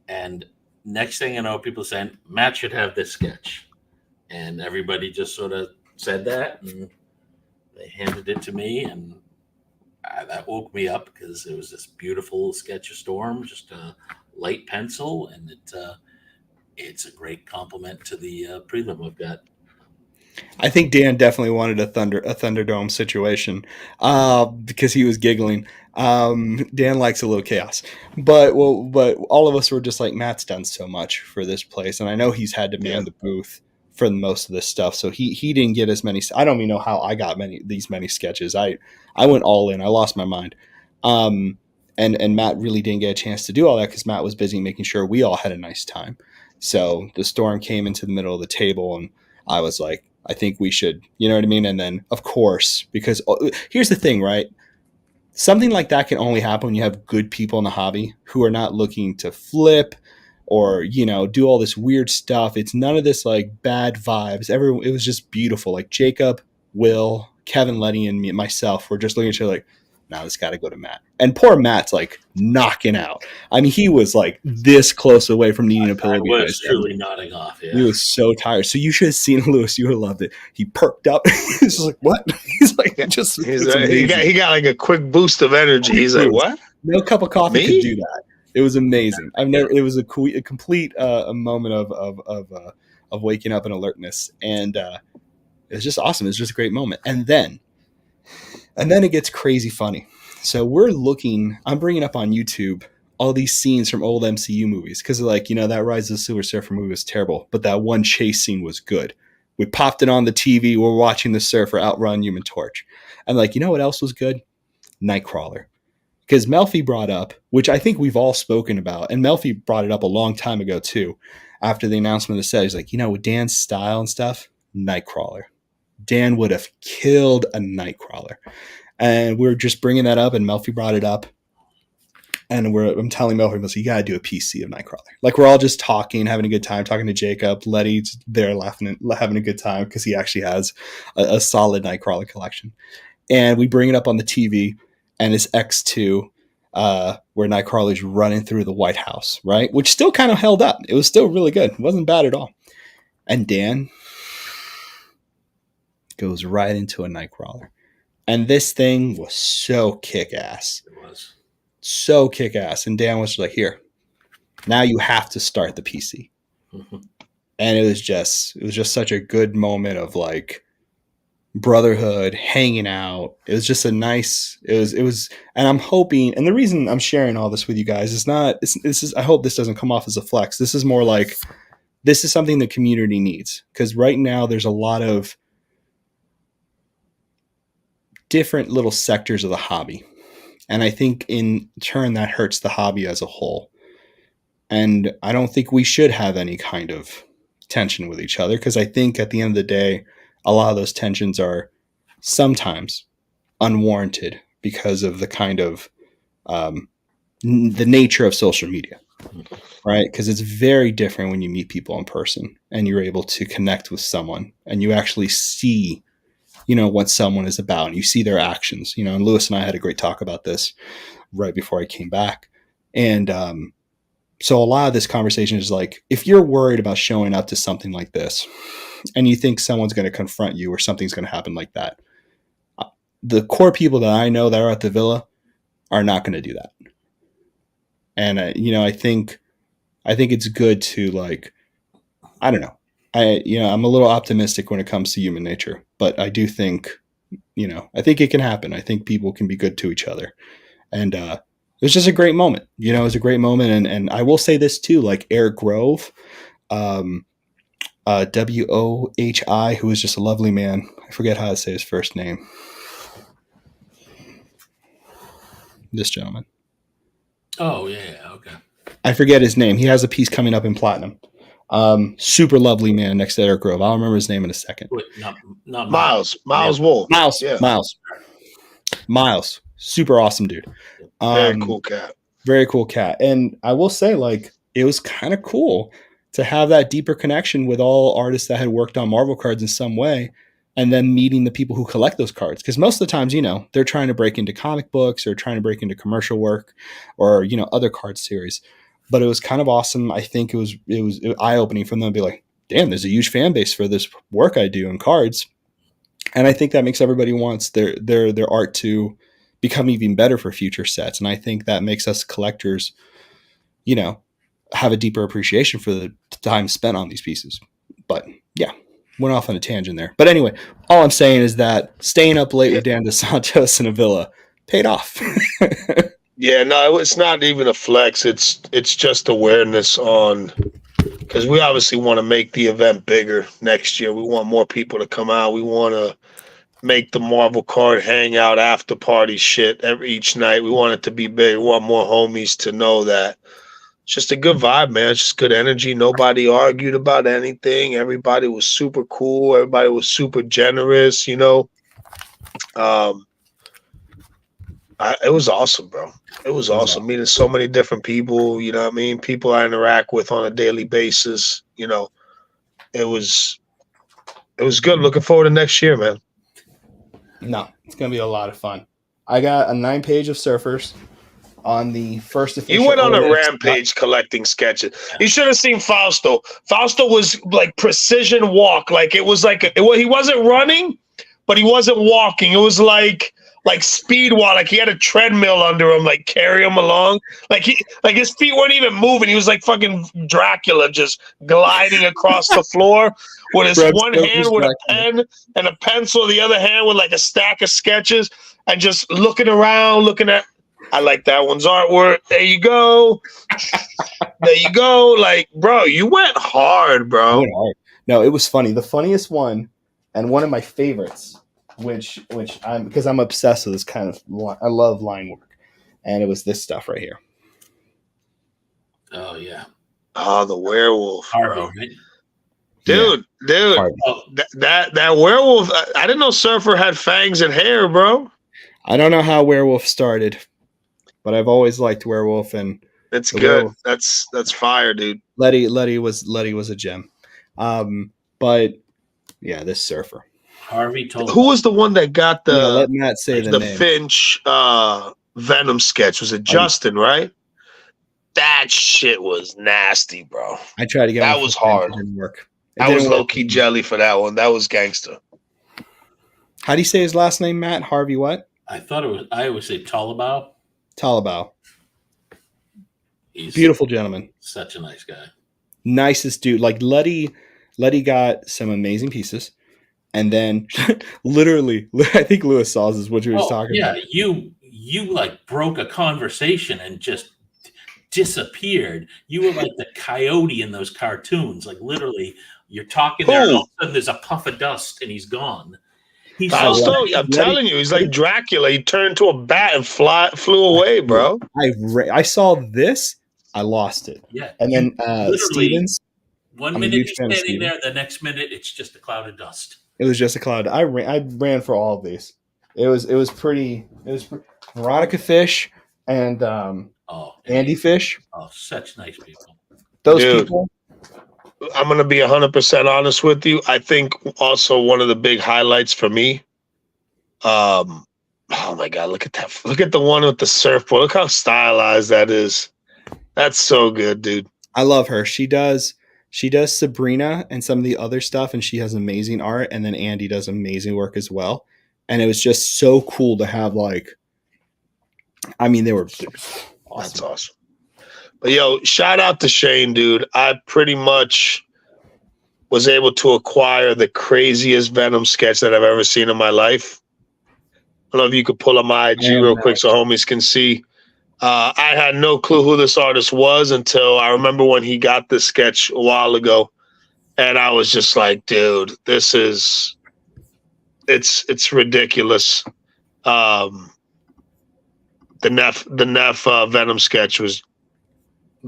And next thing you know, people saying, Matt should have this sketch. And everybody just sort of said that, and they handed it to me, and that woke me up, because it was this beautiful sketch of Storm, just a light pencil, and it's a great compliment to the prelim we've got. I think Dan definitely wanted a Thunderdome situation, because he was giggling. Dan likes a little chaos, but all of us were just like, Matt's done so much for this place, and I know he's had to man the booth for most of this stuff, so he didn't get as many. I don't even know how I got many sketches. I went all in. I lost my mind, and Matt really didn't get a chance to do all that because Matt was busy making sure we all had a nice time. So the storm came into the middle of the table, and I was like, I think we should, you know what I mean? And then, of course, because here's the thing, right? Something like that can only happen when you have good people in the hobby who are not looking to flip or, do all this weird stuff. It's none of this like bad vibes. It was just beautiful. Like Jacob, Will, Kevin, Letty, and me, myself were just looking at each other like, now this got to go to Matt. And poor Matt's like knocking out. I mean, he was like this close away from needing a pillow. I was truly nodding off. Yeah. He was so tired. So you should have seen Lewis. You would have loved it. He perked up. He's just like, what? He's like, he got like a quick boost of energy. He's like, what? No cup of coffee could do that. It was amazing. It was a complete a moment of waking up and alertness. And it was just awesome. It was just a great moment. And then it gets crazy funny. So I'm bringing up on YouTube all these scenes from old MCU movies because like, that Rise of the Silver Surfer movie was terrible, but that one chase scene was good. We popped it on the TV. We're watching the Surfer outrun Human Torch. And like, you know what else was good? Nightcrawler. Because Melfi brought up, which I think we've all spoken about, and Melfi brought it up a long time ago too, after the announcement of the set. He's like, with Dan's style and stuff, Nightcrawler. Dan would have killed a Nightcrawler. And we were just bringing that up, and Melfi brought it up. And I'm telling Melfi, you got to do a PC of Nightcrawler. Like, we're all just talking, having a good time, talking to Jacob. Letty's there laughing and having a good time because he actually has a solid Nightcrawler collection. And we bring it up on the TV, and it's X2, where Nightcrawler's running through the White House, right? Which still kind of held up. It was still really good. It wasn't bad at all. And Dan goes right into a Nightcrawler. And this thing was so kick-ass. It was. So kick-ass. And Dan was like, here, now you have to start the PC. Mm-hmm. And it was just such a good moment of like brotherhood, hanging out. It was just a nice, it was, and I'm hoping, and the reason I'm sharing all this with you guys is I hope this doesn't come off as a flex. This is more like, this is something the community needs. Because right now there's a lot of different little sectors of the hobby. And I think in turn that hurts the hobby as a whole. And I don't think we should have any kind of tension with each other, because I think at the end of the day, a lot of those tensions are sometimes unwarranted because of the kind of the nature of social media, right? Because it's very different when you meet people in person and you're able to connect with someone and you actually see, what someone is about and you see their actions, and Lewis and I had a great talk about this right before I came back. And so a lot of this conversation is like, if you're worried about showing up to something like this and you think someone's going to confront you or something's going to happen like that, the core people that I know that are at the villa are not going to do that. And, I think it's good to like, I don't know. I'm a little optimistic when it comes to human nature, but I do think, I think it can happen. I think people can be good to each other. And, it was just a great moment. It was a great moment. And I will say this too, like Eric Grove, WOHI, who was just a lovely man. I forget how to say his first name. This gentleman. Oh, yeah. Okay. I forget his name. He has a piece coming up in platinum. Super lovely man next to Eric Grove. I'll remember his name in a second. Wait, not Miles Wolf. Miles. Super awesome dude. Very cool cat. Very cool cat. And I will say, like, it was kind of cool to have that deeper connection with all artists that had worked on Marvel cards in some way, and then meeting the people who collect those cards. Because most of the times, they're trying to break into comic books or trying to break into commercial work or, other card series. But it was kind of awesome. I think it was eye-opening for them to be like, damn, there's a huge fan base for this work I do in cards. And I think that makes everybody wants their art to become even better for future sets. And I think that makes us collectors, have a deeper appreciation for the time spent on these pieces. But yeah, went off on a tangent there. But anyway, all I'm saying is that staying up late with Dan DeSantos in a villa paid off. Yeah, no, it's not even a flex. It's just awareness on, because we obviously want to make the event bigger next year. We want more people to come out. We want to make the Marvel card hangout after party shit each night. We want it to be big. We want more homies to know that it's just a good vibe, man. It's just good energy. Nobody argued about anything. Everybody was super cool. Everybody was super generous, you know. It was awesome, bro. It was awesome meeting so many different people, you know what I mean? People I interact with on a daily basis, you know. It was good. Looking forward to next year, man. No, it's going to be a lot of fun. I got a 9-page of surfers on the first official. You went on a OAX rampage collecting sketches. You should have seen Fausto. Fausto was like precision walk. Like it was like he wasn't running, but he wasn't walking. It was like speed walk. Like he had a treadmill under him, like carry him along. Like his feet weren't even moving. He was like fucking Dracula, just gliding across the floor with his one hand with a pen and a pencil, the other hand with like a stack of sketches, and just looking around, looking at. I like that one's artwork. There you go. There you go. Like, bro, you went hard, bro. No, it was funny. The funniest one, and one of my favorites, which because I'm obsessed with this kind of. I love line work, and it was this stuff right here. Oh yeah. Oh, the werewolf, Harvey, bro. right? Dude. Oh. That werewolf. I didn't know Surfer had fangs and hair, bro. I don't know how werewolf started, but I've always liked werewolf, and it's good. Werewolf. That's fire, dude. Letty was a gem. But yeah, this Surfer. Harvey told. Who was the one that got the? Let Matt say the name. Finch Venom sketch? Was it Justin? Right. That shit was nasty, bro. I tried to get that was hard. It didn't work. I was low key jelly for that one. That was gangster. How do you say his last name, Matt? Harvey what? I always say Talabau. Talabau. He's beautiful gentleman. Such a nice guy. Nicest dude. Like Letty got some amazing pieces. And then literally, I think Lewis saw this is what you were talking about. Yeah, you like broke a conversation and just disappeared. You were like the coyote in those cartoons. Like literally, you're talking there, and all of a sudden there's a puff of dust and he's gone. I'm telling you, he's like Dracula. He turned into a bat and flew away, bro. I saw this, I lost it. Yeah, and then Stevens. 1 minute he's standing there, the next minute it's just a cloud of dust. It was just a cloud. I ran for all of these. It was pretty. Veronica Fish and Andy Fish. Oh, such nice people. Those people. I'm going to be 100% honest with you. I think also one of the big highlights for me. Oh my God, look at that. Look at the one with the surfboard. Look how stylized that is. That's so good, dude. I love her. She does Sabrina and some of the other stuff, and she has amazing art. And then Andy does amazing work as well. And it was just so cool to have they were awesome. That's awesome. But yo, shout out to Shane, dude. I pretty much was able to acquire the craziest Venom sketch that I've ever seen in my life. I don't know if you could pull up my IG real quick so homies can see. I had no clue who this artist was until I remember when he got this sketch a while ago. And I was just like, dude, it's ridiculous. The Neff Venom sketch was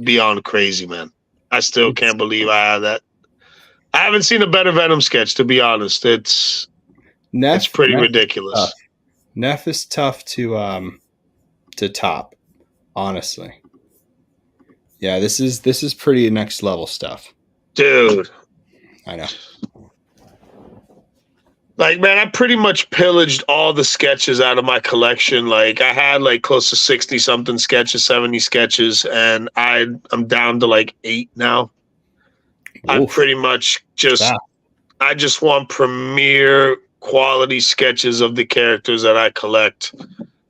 beyond crazy, man. I still can't believe I had that. I haven't seen a better Venom sketch, to be honest. It's pretty ridiculous. Neff is tough to top, honestly. Yeah, this is pretty next level stuff, dude. I know. Like, man, I pretty much pillaged all the sketches out of my collection. Like, I had like close to 60 something sketches, 70 sketches, and I'm down to like 8 now. Oof. I pretty much I just want premier quality sketches of the characters that I collect,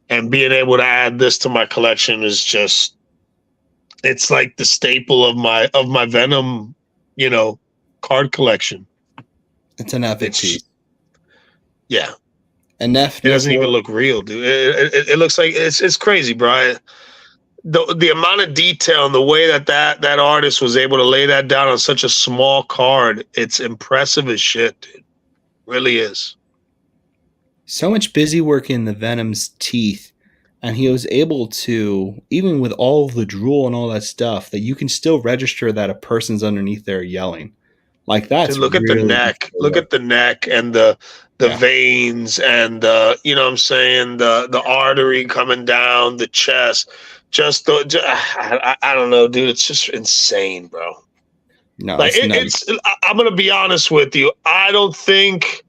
and being able to add this to my collection is just, it's like the staple of my Venom, card collection. It's an epic piece. Yeah. And Neff, it doesn't even look real, dude. It looks like it's crazy, bro. The amount of detail and the way that artist was able to lay that down on such a small card, it's impressive as shit, dude. Really is. so much busy work in the Venom's teeth, and he was able to, even with all of the drool and all that stuff, that you can still register that a person's underneath there yelling. Like Dude, that's look at the really neck. Look at the neck and the yeah. veins and you know what I'm saying, the artery coming down the chest. I don't know, dude. It's just insane, bro. No, Like it's nuts. I'm gonna be honest with you. I don't think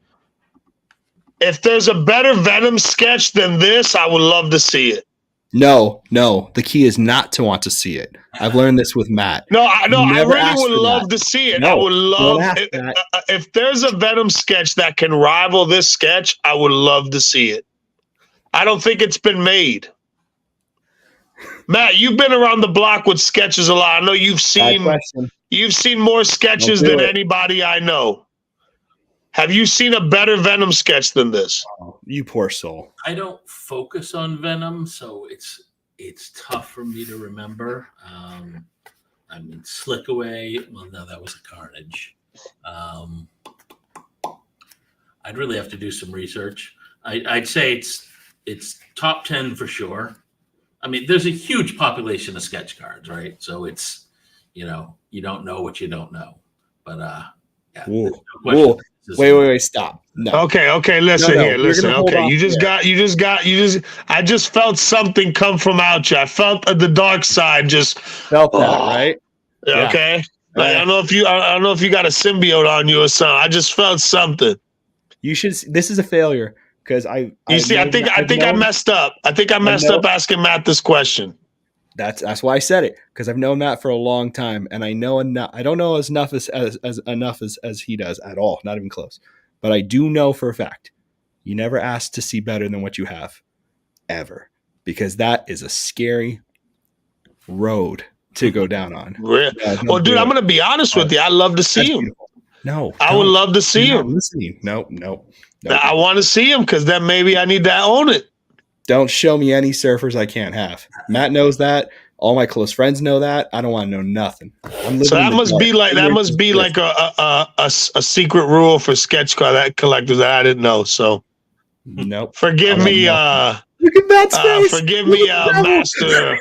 if there's a better Venom sketch than this, I would love to see it. No. The key is not to want to see it. I've learned this with Matt. I Never really ask would for love that. to see it. No, I would love don't ask that. if there's a Venom sketch that can rival this sketch, I would love to see it. I don't think it's been made. Matt, you've been around the block with sketches a lot. I know you've seen more sketches than anybody I know. Have you seen a better Venom sketch than this? Oh, you poor soul. I don't focus on Venom, so it's tough for me to remember. I mean, Slick Away. Well, no, that was a Carnage. I'd really have to do some research. I'd say it's top 10 for sure. I mean, there's a huge population of sketch cards, right? So it's, you don't know what you don't know. But yeah. No wait, stop. No. Okay, listen here. Listen. Okay, I just felt something come from out you. I felt the dark side just felt that, right? Okay. Yeah. I don't know if you got a symbiote on you or something. I just felt something. You should. This is a failure because I think I messed up. I think I messed up asking Matt this question. That's why I said it, because I've known Matt for a long time, and I know enough. I don't know as enough as he does at all, not even close. But I do know for a fact, you never ask to see better than what you have, ever, because that is a scary road to go down on. Really? Well, dude, I'm gonna be honest with you. I'd love to see him. Beautiful. No, I would love to see him. Listening. No. I want to see him because then maybe I need to own it. Don't show me any surfers I can't have. Matt knows that. All my close friends know that. I don't want to know nothing. So that must be like a secret rule for sketch collectors that I didn't know. So nope. Forgive me. Look at Matt's face. Forgive me, master.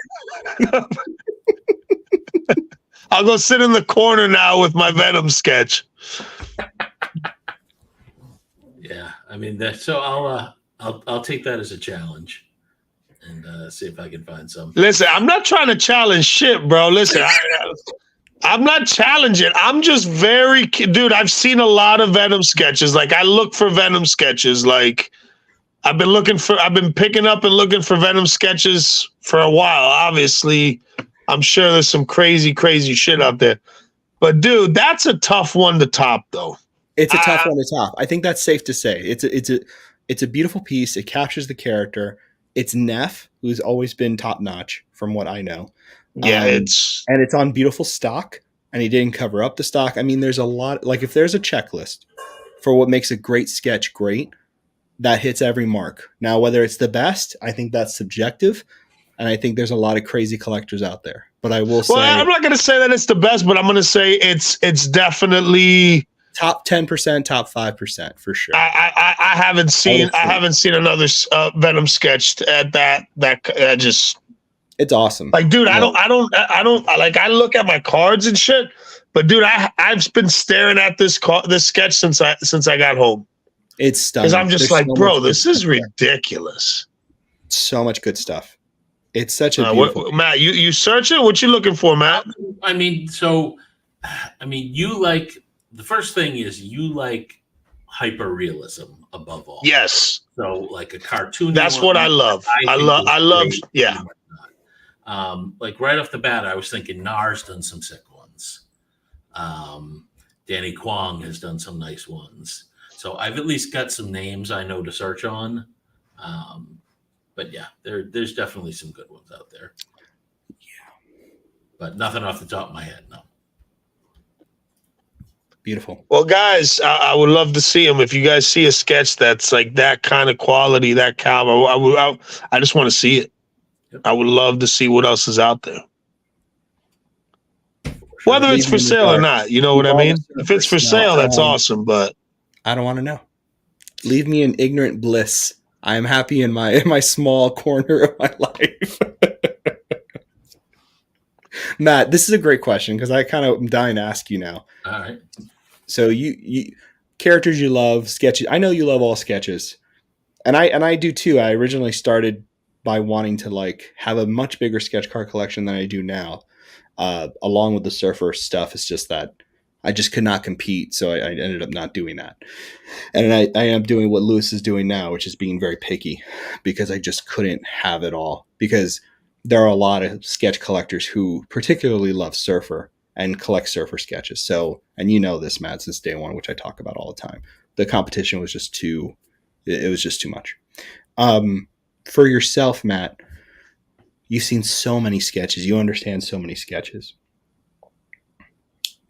I'll go sit in the corner now with my Venom sketch. Yeah, I mean so I'll take that as a challenge and see if I can find some. Listen, I'm not trying to challenge shit, bro. Listen, I'm not challenging. I'm just dude, I've seen a lot of Venom sketches. Like, I look for Venom sketches. Like, I've been picking up and looking for Venom sketches for a while. Obviously, I'm sure there's some crazy, crazy shit out there. But, dude, that's a tough one to top, though. It's a tough one to top. I think that's safe to say. It's a beautiful piece. It captures the character. It's Neff, who's always been top notch, from what I know. Yeah, and it's on beautiful stock, and he didn't cover up the stock. I mean, there's a lot. Like, if there's a checklist for what makes a great sketch great, that hits every mark. Now, whether it's the best, I think that's subjective, and I think there's a lot of crazy collectors out there. But I will say, I'm not going to say that it's the best, but I'm going to say it's definitely top 10%, top 5% for sure. I haven't seen another Venom sketch at that just. It's awesome. Like, dude, I don't like, I look at my cards and shit, but dude, I've been staring at this sketch since I got home. It's stunning. Because I'm just like, bro, this is ridiculous. So much good stuff. It's such a beautiful. Matt, you search it? What you looking for, Matt? I mean, you like, the first thing is you like hyper realism above all. Yes. So like a cartoon. That's what I love. I love. Yeah. Like right off the bat, I was thinking Nar's done some sick ones. Danny Kwong has done some nice ones. So I've at least got some names I know to search on. But yeah, there's definitely some good ones out there. Yeah. But nothing off the top of my head, no. Beautiful. Well, guys, I would love to see them. If you guys see a sketch that's like that kind of quality, that caliber, I just want to see it. Yep. I would love to see what else is out there. Sure. Whether it's for sale or not, you know what I mean? If it's for sale, that's awesome, but I don't want to know. Leave me in ignorant bliss. I am happy in my small corner of my life. Matt, this is a great question because I kind of am dying to ask you now. All right. So you characters you love, sketches. I know you love all sketches. And I do too. I originally started by wanting to like have a much bigger sketch card collection than I do now. Along with the surfer stuff, it's just that I just could not compete, so I ended up not doing that. And I am doing what Lewis is doing now, which is being very picky because I just couldn't have it all. Because there are a lot of sketch collectors who particularly love surfer and collect surfer sketches. So, and you know this, Matt, since day one, which I talk about all the time. The competition was just too, it was just too much. For yourself, Matt, you've seen so many sketches. You understand so many sketches.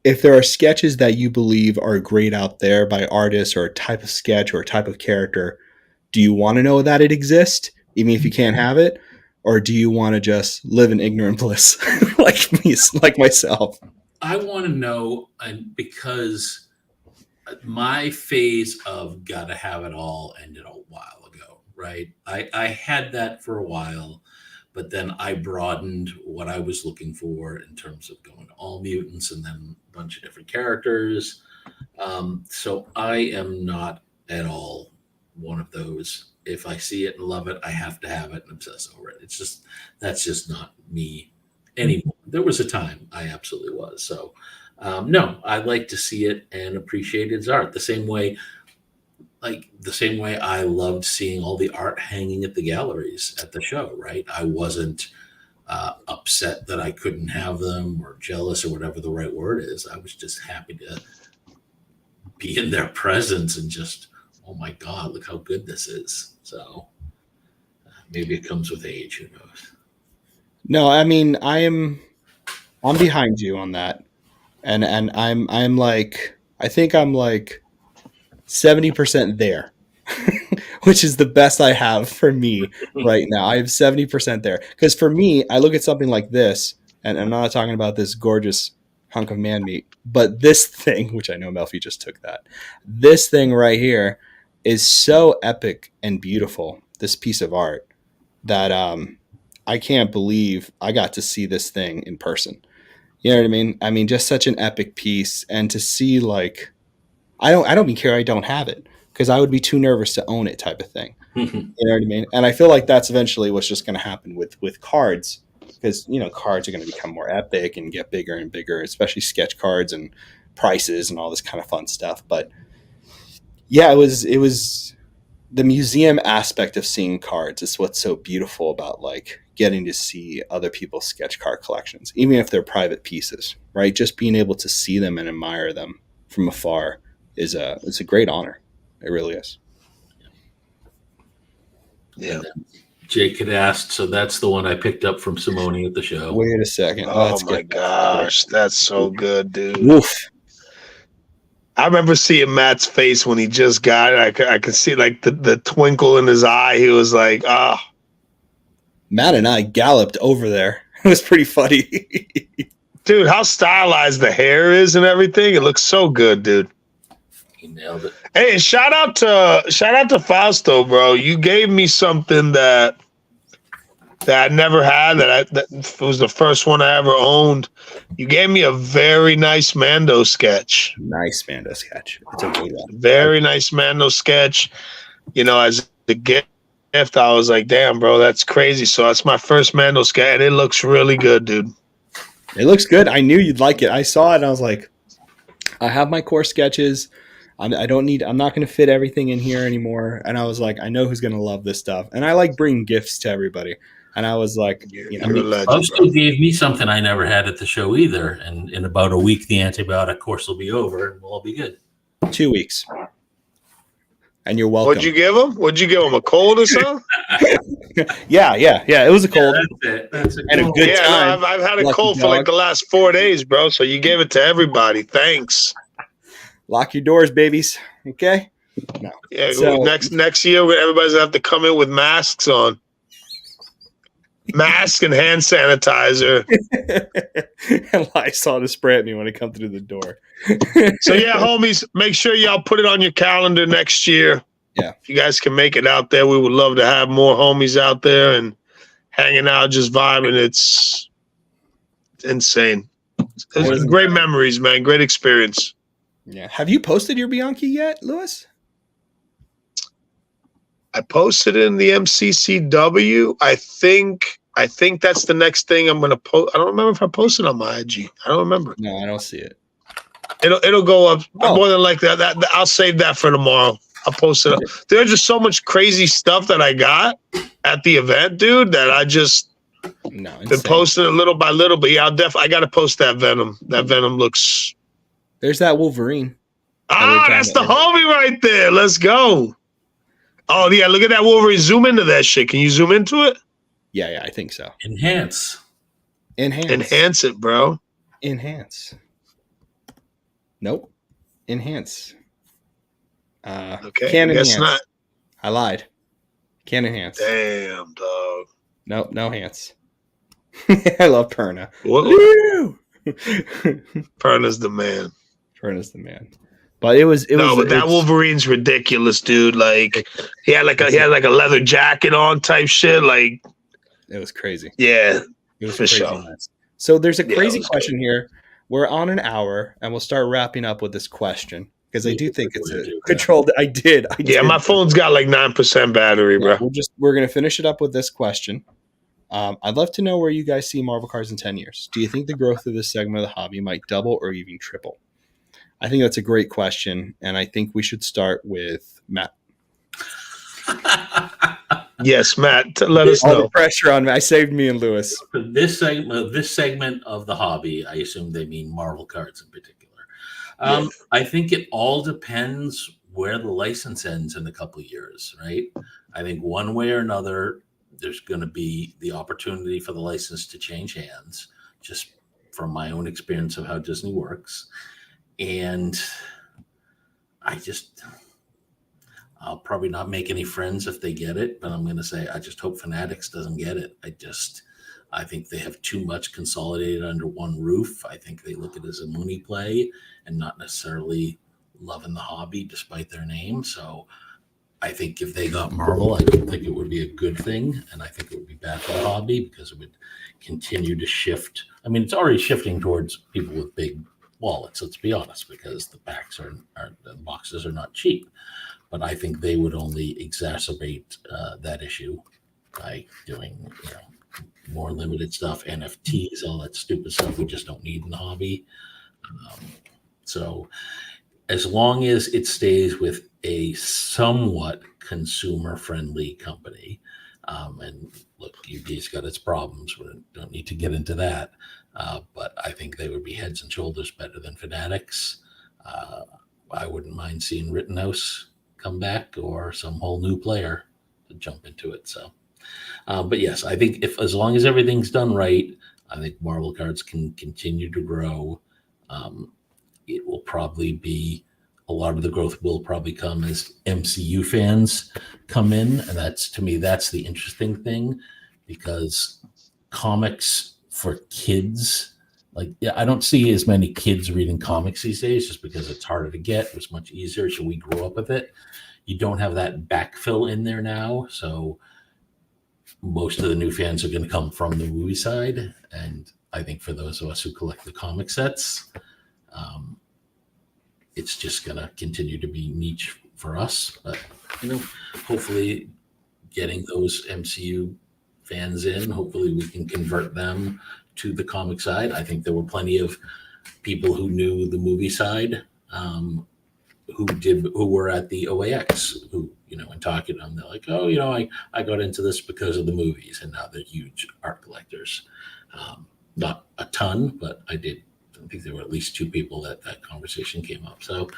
If there are sketches that you believe are great out there by artists or a type of sketch or a type of character, do you want to know that it exists, even if you can't have it? Or do you want to just live in ignorant bliss like me, like myself? I want to know, and because my phase of gotta have it all ended a while ago, right? I had that for a while, but then I broadened what I was looking for in terms of going to all mutants and then a bunch of different characters. So I am not at all one of those. If I see it and love it, I have to have it and obsess over it. It's just, that's just not me anymore. There was a time I absolutely was. So no, I like to see it and appreciate its art the same way, like the same way I loved seeing all the art hanging at the galleries at the show, right? I wasn't upset that I couldn't have them or jealous or whatever the right word is. I was just happy to be in their presence and just, oh my God, look how good this is. So maybe it comes with age, who knows? No, I mean I'm behind you on that. And I'm like I think I'm like 70% there. Which is the best I have for me right now. I have 70% there. Because for me, I look at something like this, and I'm not talking about this gorgeous hunk of man meat, but this thing, which I know Melfi just took that, this thing right here is so epic and beautiful, this piece of art, that I can't believe I got to see this thing in person. You know what I mean? I mean, just such an epic piece. And to see like, I don't even care I don't have it because I would be too nervous to own it type of thing. You know what I mean? And I feel like that's eventually what's just going to happen with cards because, you know, cards are going to become more epic and get bigger and bigger, especially sketch cards and prices and all this kind of fun stuff. But yeah, it was the museum aspect of seeing cards is what's so beautiful about like getting to see other people's sketch card collections, even if they're private pieces, right? Just being able to see them and admire them from afar is it's a great honor. It really is. Yeah. Jake had asked, so that's the one I picked up from Simone at the show. Wait a second. Oh my gosh, that's so good, dude. Woof. I remember seeing Matt's face when he just got it. I could see like the twinkle in his eye. He was like, ah. Oh. Matt and I galloped over there. It was pretty funny. Dude, how stylized the hair is and everything. It looks so good, dude. He nailed it. Hey, shout out to Fausto, bro. You gave me something that I never had. That was the first one I ever owned. You gave me a very nice Mando sketch. Nice Mando sketch. It's a good one. Very nice Mando sketch. You know, as the gift, I was like, damn, bro, that's crazy. So that's my first Mando sketch, and it looks really good, dude. It looks good. I knew you'd like it. I saw it, and I was like, I have my core sketches. I'm not going to fit everything in here anymore. And I was like, I know who's going to love this stuff. And I like bringing gifts to everybody. And I was like, you know, Fausto gave me something I never had at the show either. And in about a week, the antibiotic course will be over and we'll all be good. 2 weeks. And you're welcome. What'd you give him? What'd you give him? A cold or something? Yeah. It was a cold. That's it. And a good time. No, I've had a Lucky cold dog. for like the last 4 days, bro. So you gave it to everybody. Thanks. Lock your doors, babies. Okay? No. Yeah. So, next year, everybody's gonna have to come in with masks on. Mask and hand sanitizer. And Lysol to spray at me when I come through the door. So yeah, homies, make sure y'all put it on your calendar next year. Yeah. If you guys can make it out there, we would love to have more homies out there and hanging out, just vibing. It's insane. It's great memories, man. Great experience. Yeah. Have you posted your Bianchi yet, Lewis? I posted in the MCCW. I think that's the next thing I'm gonna post. I don't remember if I posted on my IG. I don't remember. No, I don't see it. It'll go up Oh. more than likely. That I'll save that for tomorrow. I'll post it up. There's just so much crazy stuff that I got at the event, dude, that I just been posting it little by little. But yeah, I got to post that Venom. That Venom looks. There's that Wolverine. That's the homie right there. Let's go. Oh yeah, look at that Wolverine. Zoom into that shit. Can you zoom into it? Yeah, I think so. Enhance it, bro. Enhance. Nope. Enhance. Okay. Can guess enhance. not. I lied. Can enhance. Damn, dog. Nope, no hands. I love Perna. Woo! Perna's the man. Perna's the man. But but that Wolverine's ridiculous, dude. Like he had like a leather jacket on type shit. Like it was crazy. Yeah, it was for sure. Nice. So there's a crazy question here. We're on an hour, and we'll start wrapping up with this question because I do think it's a controlled. I did. My phone's got like 9% battery, bro. We're gonna finish it up with this question. I'd love to know where you guys see Marvel cards in 10 years. Do you think the growth of this segment of the hobby might double or even triple? I think that's a great question, and I think we should start with Matt. Yes, Matt. Let us know. All the pressure on me. I saved me and Lewis. For this segment of the hobby, I assume they mean Marvel cards in particular. I think it all depends where the license ends in a couple of years, right? I think one way or another, there's going to be the opportunity for the license to change hands, just from my own experience of how Disney works. And I'll probably not make any friends if they get it, but I'm going to say I just hope Fanatics doesn't get it. I think they have too much consolidated under one roof. I think they look at it as a money play and not necessarily loving the hobby despite their name. So I think if they got Marvel, I don't think it would be a good thing. And I think it would be bad for the hobby because it would continue to shift. I mean, it's already shifting towards people with big wallets, let's be honest, because the packs the boxes are not cheap. But I think they would only exacerbate that issue by doing more limited stuff, NFTs, all that stupid stuff we just don't need in the hobby. So as long as it stays with a somewhat consumer-friendly company, and look, UB's got its problems. We don't need to get into that. But I think they would be heads and shoulders better than Fanatics. I wouldn't mind seeing Rittenhouse come back or some whole new player to jump into it. So, but yes, I think as long as everything's done right, I think Marvel cards can continue to grow. It will probably be a lot of the growth will probably come as MCU fans come in, and that's the interesting thing, because comics for kids, I don't see as many kids reading comics these days just because it's harder to get. It's much easier. So we grew up with it. You don't have that backfill in there now. So most of the new fans are going to come from the movie side. And I think for those of us who collect the comic sets, it's just going to continue to be niche for us. But, hopefully getting those MCU fans in, hopefully we can convert them to the comic side. I think there were plenty of people who knew the movie side, who were at the OAX, who, and talking to them, they're like, oh, I got into this because of the movies, and now they're huge art collectors. Not a ton, but I think there were at least 2 people that conversation came up. So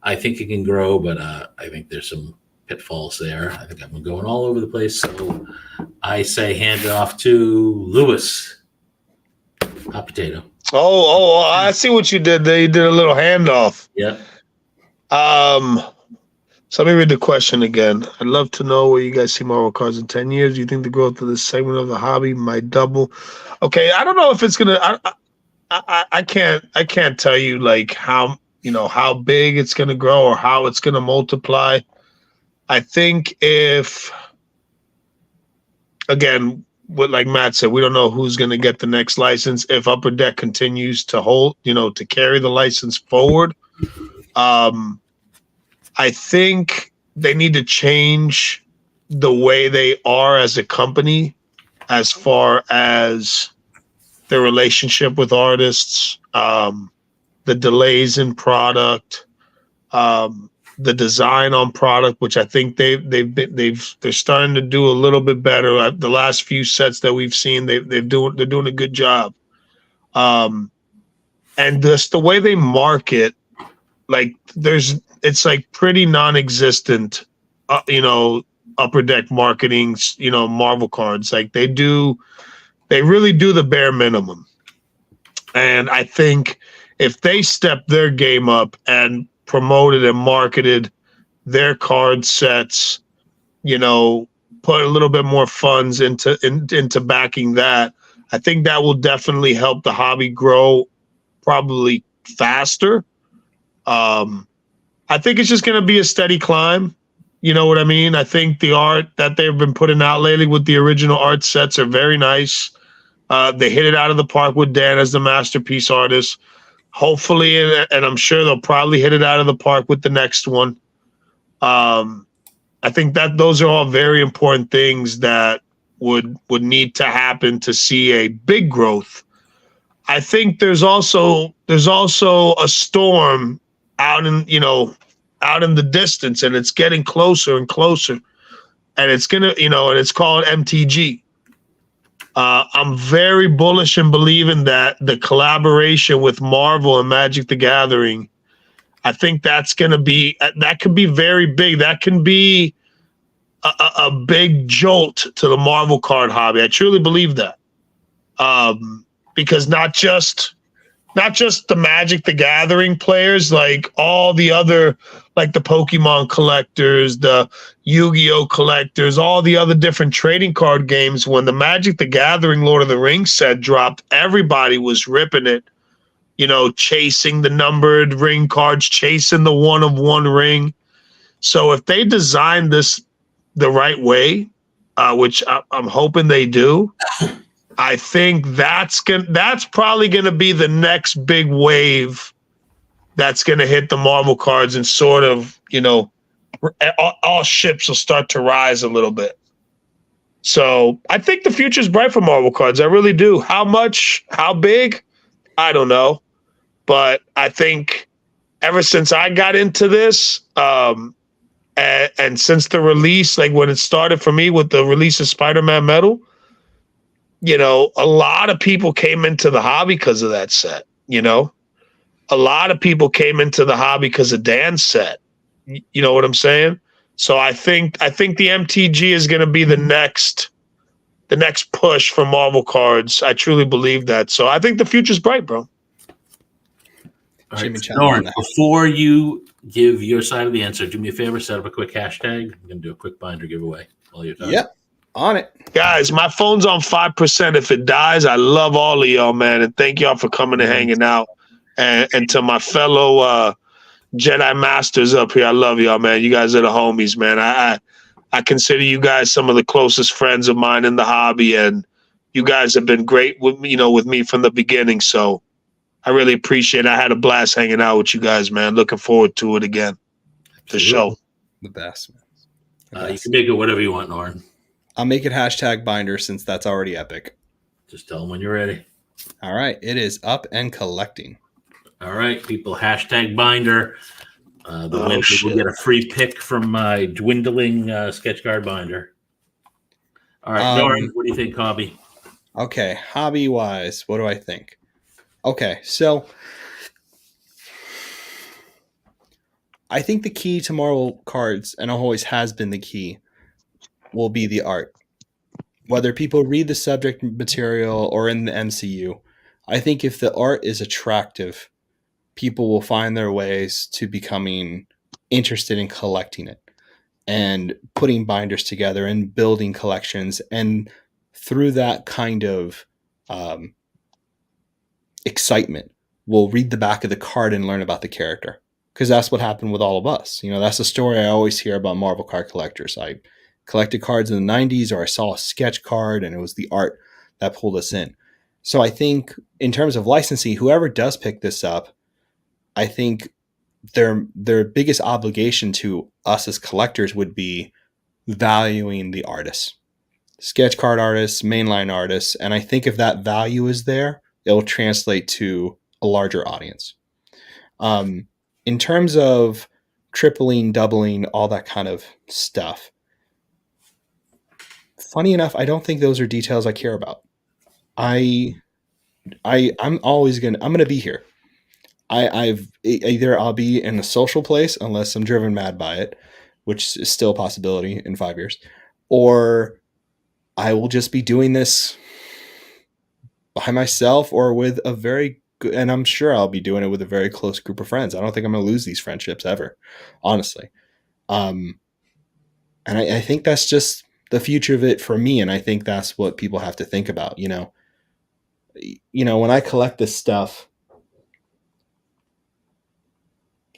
I think it can grow, but I think there's some pitfalls there. I think I've been going all over the place. So I say hand it off to Lewis. Hot potato. Oh, I see what you did there. You did a little handoff. Yeah. So let me read the question again. I'd love to know where you guys see Marvel cards in 10 years. Do you think the growth of this segment of the hobby might double? Okay, I don't know if it's gonna. I can't tell you how big it's gonna grow or how it's gonna multiply. I think if, again, what like Matt said, we don't know who's going to get the next license. If Upper Deck continues to hold, to carry the license forward, I think they need to change the way they are as a company as far as their relationship with artists, the delays in product, the design on product, which I think they're starting to do a little bit better. The last few sets that we've seen, they're doing a good job. And just the way they market, like it's like pretty non-existent, Upper Deck marketing, Marvel cards. Like they really do the bare minimum. And I think if they step their game up and promoted and marketed their card sets, put a little bit more funds into backing that, I think that will definitely help the hobby grow probably faster. I think it's just going to be a steady climb. You know what I mean? I think the art that they've been putting out lately with the original art sets are very nice. They hit it out of the park with Dan as the masterpiece artist. Hopefully, and I'm sure they'll probably hit it out of the park with the next one. I think that those are all very important things that would need to happen to see a big growth. I think there's also a storm out in the distance, and it's getting closer and closer, and it's gonna and it's called MTG. I'm very bullish in believing that the collaboration with Marvel and Magic the Gathering, I think that could be very big. That can be a big jolt to the Marvel card hobby. I truly believe that. Because not just the Magic the Gathering players, like all the other, like the Pokemon collectors, the Yu-Gi-Oh collectors, all the other different trading card games. When the Magic the Gathering Lord of the Rings set dropped, everybody was ripping it, chasing the numbered ring cards, chasing the 1-of-1 ring. So if they design this the right way, which I'm hoping they do, I think that's probably going to be the next big wave that's going to hit the Marvel cards, and sort of, all ships will start to rise a little bit. So I think the future is bright for Marvel cards. I really do. How much, how big, I don't know. But I think ever since I got into this, and since the release, like when it started for me with the release of Spider-Man Metal, a lot of people came into the hobby because of that set. A lot of people came into the hobby because of Dan's set. You know what I'm saying? So I think the MTG is going to be the next push for Marvel cards. I truly believe that. So I think the future's bright, bro. All right, Norm, before you give your side of the answer, do me a favor, set up a quick hashtag. I'm going to do a quick binder giveaway while you're talking. Yep. On it. Guys, my phone's on 5%. If it dies, I love all of y'all, man. And thank y'all for coming and hanging out. And to my fellow Jedi Masters up here, I love y'all, man. You guys are the homies, man. I consider you guys some of the closest friends of mine in the hobby. And you guys have been great with me from the beginning. So I really appreciate it. I had a blast hanging out with you guys, man. Looking forward to it again. The show. The best, man. You can make it whatever you want, Norm. I'll make it hashtag binder since that's already epic. Just tell them when you're ready. All right. It is up and collecting. All right, people. Hashtag binder. The winner will get a free pick from my dwindling sketch card binder. All right, Norm, what do you think, hobby? Okay, hobby-wise, what do I think? Okay, so I think the key to Marvel cards, and always has been the key, will be the art. Whether people read the subject material or in the MCU, I think if the art is attractive, people will find their ways to becoming interested in collecting it and putting binders together and building collections. And through that kind of excitement, we'll read the back of the card and learn about the character. because that's what happened with all of us. You know, that's the story I always hear about Marvel card collectors. I collected cards in the 90s, or I saw a sketch card and it was the art that pulled us in. So I think in terms of licensing, whoever does pick this up, I think their biggest obligation to us as collectors would be valuing the artists, sketch card artists, mainline artists. And I think if that value is there, it will translate to a larger audience. In terms of tripling, doubling, all that kind of stuff, funny enough, I don't think those are details I care about. I'm gonna be here. I've either I'll be in a social place unless I'm driven mad by it, which is still a possibility in 5 years, or I will just be doing this by myself or with a very good, and I'm sure I'll be doing it with a very close group of friends. I don't think I'm going to lose these friendships ever, honestly. And I think that's just the future of it for me. And I think that's what people have to think about. When I collect this stuff,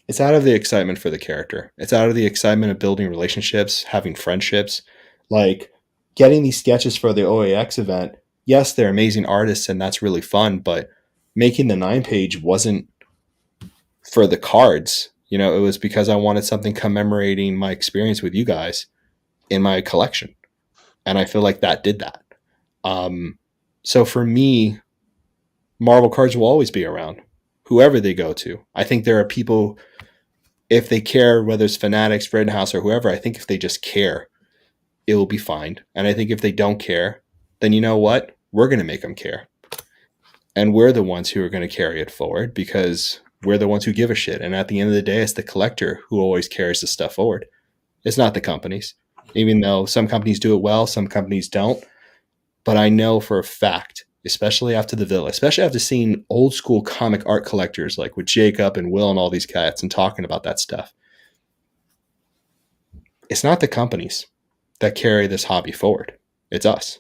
it's out of the excitement for the character. It's out of the excitement of building relationships, having friendships, like getting these sketches for the OAX event. Yes, they're amazing artists and that's really fun, but making the 9-page wasn't for the cards. It was because I wanted something commemorating my experience with you guys in my collection. And I feel like that did that. So for me, Marvel cards will always be around, whoever they go to. I think there are people, if they care, whether it's Fanatics, Rittenhouse, or whoever, I think if they just care, it will be fine. And I think if they don't care, then you know what? We're going to make them care. And we're the ones who are going to carry it forward because we're the ones who give a shit. And at the end of the day, it's the collector who always carries the stuff forward. It's not the companies, even though some companies do it well, some companies don't. But I know for a fact, especially after the Villa, especially after seeing old school comic art collectors like with Jacob and Will and all these cats and talking about that stuff, it's not the companies that carry this hobby forward. It's us.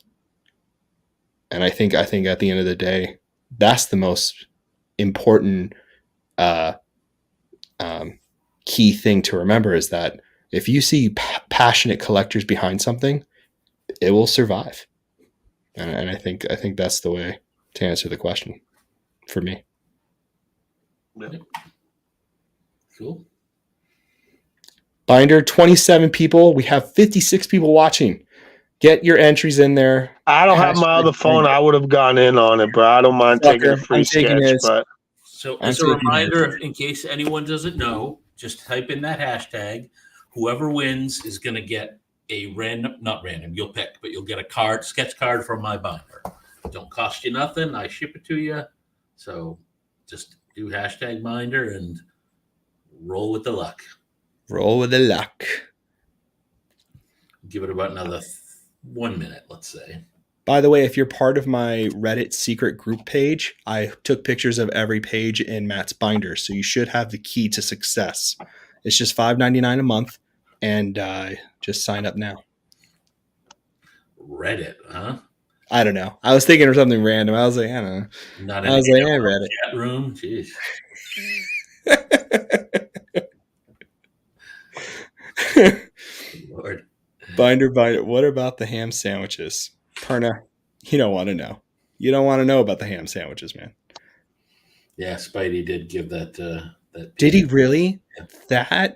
And I think at the end of the day, that's the most important key thing to remember, is that if you see passionate collectors behind something, it will survive. And I think that's the way to answer the question for me. Yeah. Cool. Binder, 27 people. We have 56 people watching. Get your entries in there. I don't have my other phone. I would have gone in on it, bro. I don't mind taking a free sketch. But so as a reminder, in case anyone doesn't know, just type in that hashtag. Whoever wins is going to get a not random, you'll pick, but you'll get a sketch card from my binder. Don't cost you nothing. I ship it to you. So just do hashtag binder and roll with the luck. Roll with the luck. Give it about another 1 minute, let's say. By the way, if you're part of my Reddit secret group page, I took pictures of every page in Matt's binder. So you should have the key to success. It's just $5.99 a month. And just sign up now. Reddit, huh? I don't know. I was thinking of something random. I was like, I don't know. Not I was like, I read it. Chat room, jeez. Lord. Binder. What about the ham sandwiches, Perna? You don't want to know. You don't want to know about the ham sandwiches, man. Yeah, Spidey did give that. Did he really? Yeah.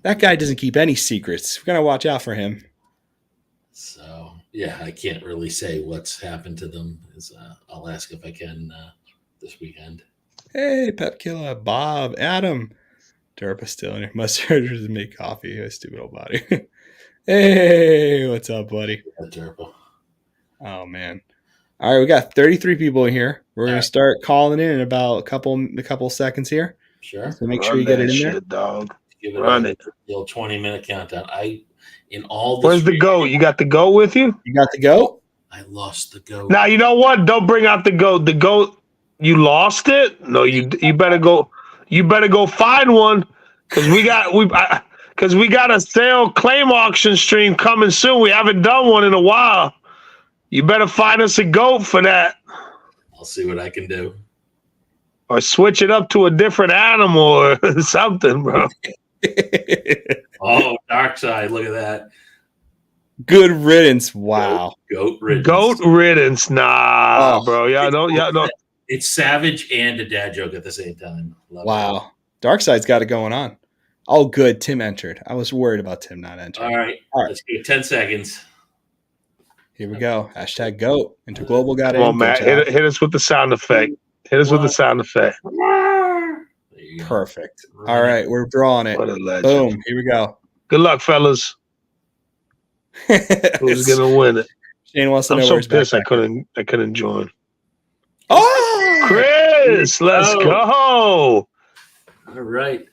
That guy doesn't keep any secrets. We're gonna watch out for him. So yeah, I can't really say what's happened to them. I'll ask if I can this weekend. Hey, Pep Killer, Bob, Adam, Derpa still in here. Mustard doesn't make coffee. My stupid old body. Hey, what's up, buddy? Yeah, Derpa. Oh man. All right, we got 33 people in here. We're gonna start calling in about a couple seconds here. Sure. So make sure you get it in there, dog. Give it a little 20-minute countdown. Where's the goat? You got the goat with you? You got the goat? I lost the goat. Now you know what? Don't bring out the goat. The goat, you lost it? No, you better go. You better go find one, because we got a sale claim auction stream coming soon. We haven't done one in a while. You better find us a goat for that. I'll see what I can do. or switch it up to a different animal or something, bro. Oh, Darkseid, look at that. Good riddance. Wow. Goat riddance. Goat riddance. Nah, bro. Y'all don't. It's savage and a dad joke at the same time. Love Wow. it. Darkseid's got it going on. Oh, good. Tim entered. I was worried about Tim not entering. All right. Let's get 10 seconds. Here we go. Hashtag GOAT. Interglobal got Come on, Matt. Hit us with the sound effect. Hit us with the sound effect. Perfect. All right. We're drawing it. What a legend. Boom. Here we go. Good luck, fellas. Who's gonna win it? Shane wants to know I'm so where's pissed back. I couldn't join. Oh, Chris, let's go. All right.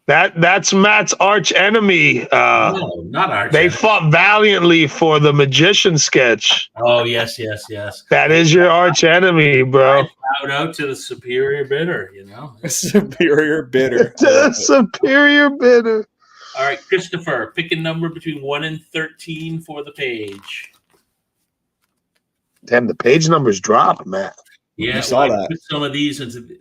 That's Matt's arch enemy. No, not arch They enemy. fought valiantly for the magician sketch. Oh, yes. That is your arch enemy, bro. Shout out to the superior bidder, you know. superior bidder. The superior bidder. All right, Christopher, pick a number between 1 and 13 for the page. Damn, the page numbers drop, Matt. Yeah, I saw I that. put some of these,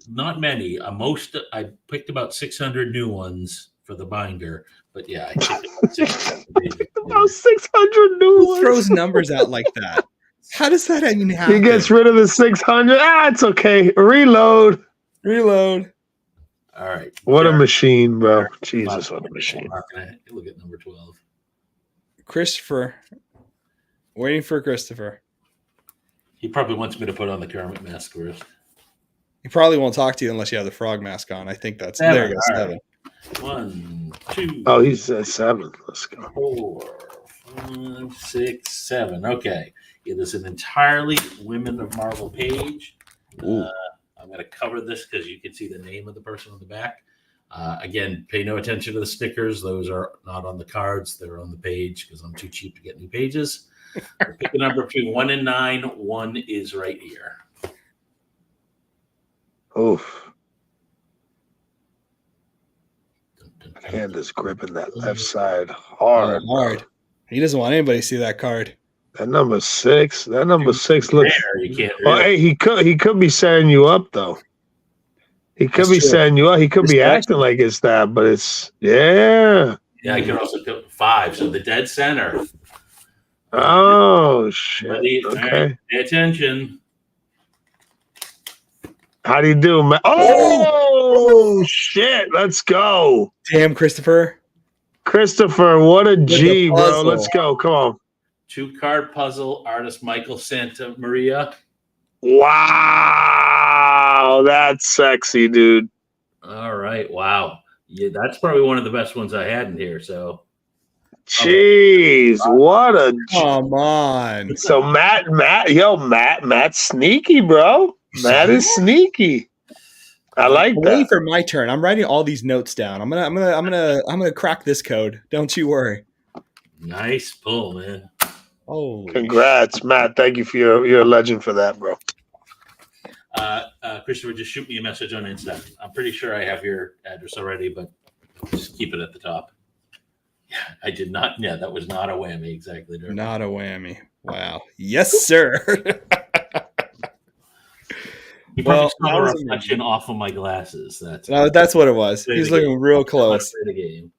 not many. I picked about 600 new ones for the binder, but yeah, I picked about 600. About 600 new Who ones. throws numbers out like that? How does that even happen? He gets rid of the 600. It's okay. Reload. Reload. All right. What a Derek, machine, bro. Jesus, what a machine. I'm not gonna look at number 12. Christopher. Waiting for Christopher. He probably wants me to put on the Kermit mask first. He probably won't talk to you unless you have the frog mask on. I think that's Seven. there you go. All 7. right. 1, 2. Oh, he's at 7. Let's go. 4, 5, 6, 7. Okay. It is an entirely Women of Marvel page. I'm going to cover this because you can see the name of the person on the back. Again, pay no attention to the stickers. Those are not on the cards. They're on the page because I'm too cheap to get new pages. Pick a number between 1 and 9. 1 is right here. Oof. Hand is gripping that left side hard. Hard. He doesn't want anybody to see that card. That number 6. That number 6 looks. There, you can't Well, really. hey, he could be setting you up though. He could That's be true. setting you up. He could be Distraction. acting like it's that, but it's yeah. Yeah, I can also put 5. So the dead center. Oh shit. Ready? All Okay. right, pay attention. How do you do, man? Oh shit. Let's go. Damn, Christopher. Christopher, what a G, the bro. puzzle. Let's go. Come on. 2-card puzzle, artist Michael Santa Maria. Wow. That's sexy, dude. All right. Wow. Yeah, that's probably one of the best ones I had in here. So Jeez, what a G. Come on. So Matt's sneaky, bro. Matt is sneaky. I like I'm waiting that. for my turn. I'm writing all these notes down. I'm gonna crack this code. Don't you worry. nice pull, man. Oh, Congrats, Matt. Thank you for you're a legend for that, bro. Christopher, just shoot me a message on Insta. I'm pretty sure I have your address already, but just keep it at the top. Yeah, I did not. Yeah, that was not a whammy. Exactly. Dirk. not a whammy. Wow. Yes, sir. You probably Well, saw that a was reflection off of my glasses. That's No, that's what it was. Play He's the looking game. real how much close. for the game.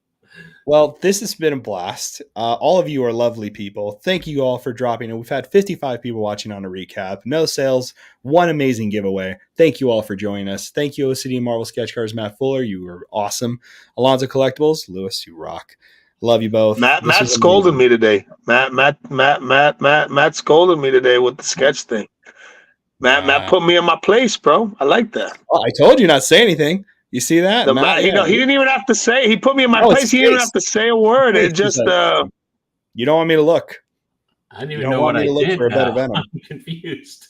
Well, this has been a blast. All of you are lovely people. Thank you all for dropping in. We've had 55 people watching on a recap. No sales. One amazing giveaway. Thank you all for joining us. Thank you, OCD Marvel Sketch Cards, Matt Fuller. You were awesome. Alonzo Collectibles, Lewis, you rock. Love you both. Matt This was scolded amazing. me today. Matt scolded me today with the sketch thing. Matt put me in my place, bro. I like that. Oh, I told you not to say anything. You see that? The Matt, Matt, he didn't even have to say. He put me in my Oh, it's place. He didn't even face. have to say a word. It Face just is You don't want me to look. I didn't You even don't know want what me I to look did. for a better now. Venom. I'm confused.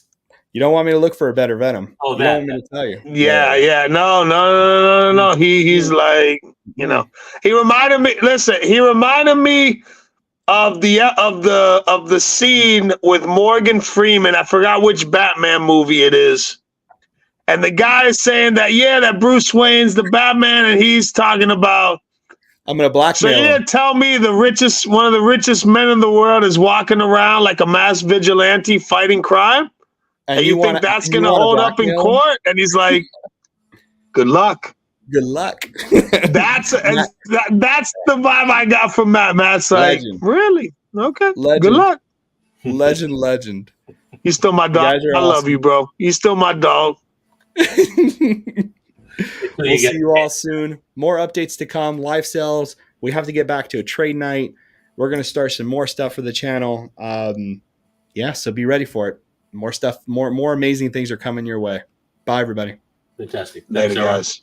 You don't want me to look for a better Venom. Oh, You don't that. want me to tell you. yeah. No. He's like, you know, he reminded me. Listen, he reminded me of the scene with Morgan Freeman. I forgot which Batman movie it is. And the guy is saying that Bruce Wayne's the Batman, and he's talking about. I'm going to So blackmail you him. didn't tell me one of the richest men in the world is walking around like a mass vigilante fighting crime, and you think that's going to hold up in court? And he's like, Good luck. Good luck. That's Matt, that's the vibe I got from Matt. Matt's like, legend. really? Okay. Legend. Good luck. Legend. You still my You dog. guys are I love awesome. you, bro. You still my dog. We'll see you all soon. More updates to come. Live sales. We have to get back to a trade night. We're going to start some more stuff for the channel. Yeah, so be ready for it. More stuff, more amazing things are coming your way. Bye, everybody. Fantastic. Later, Thanks, Aaron. guys.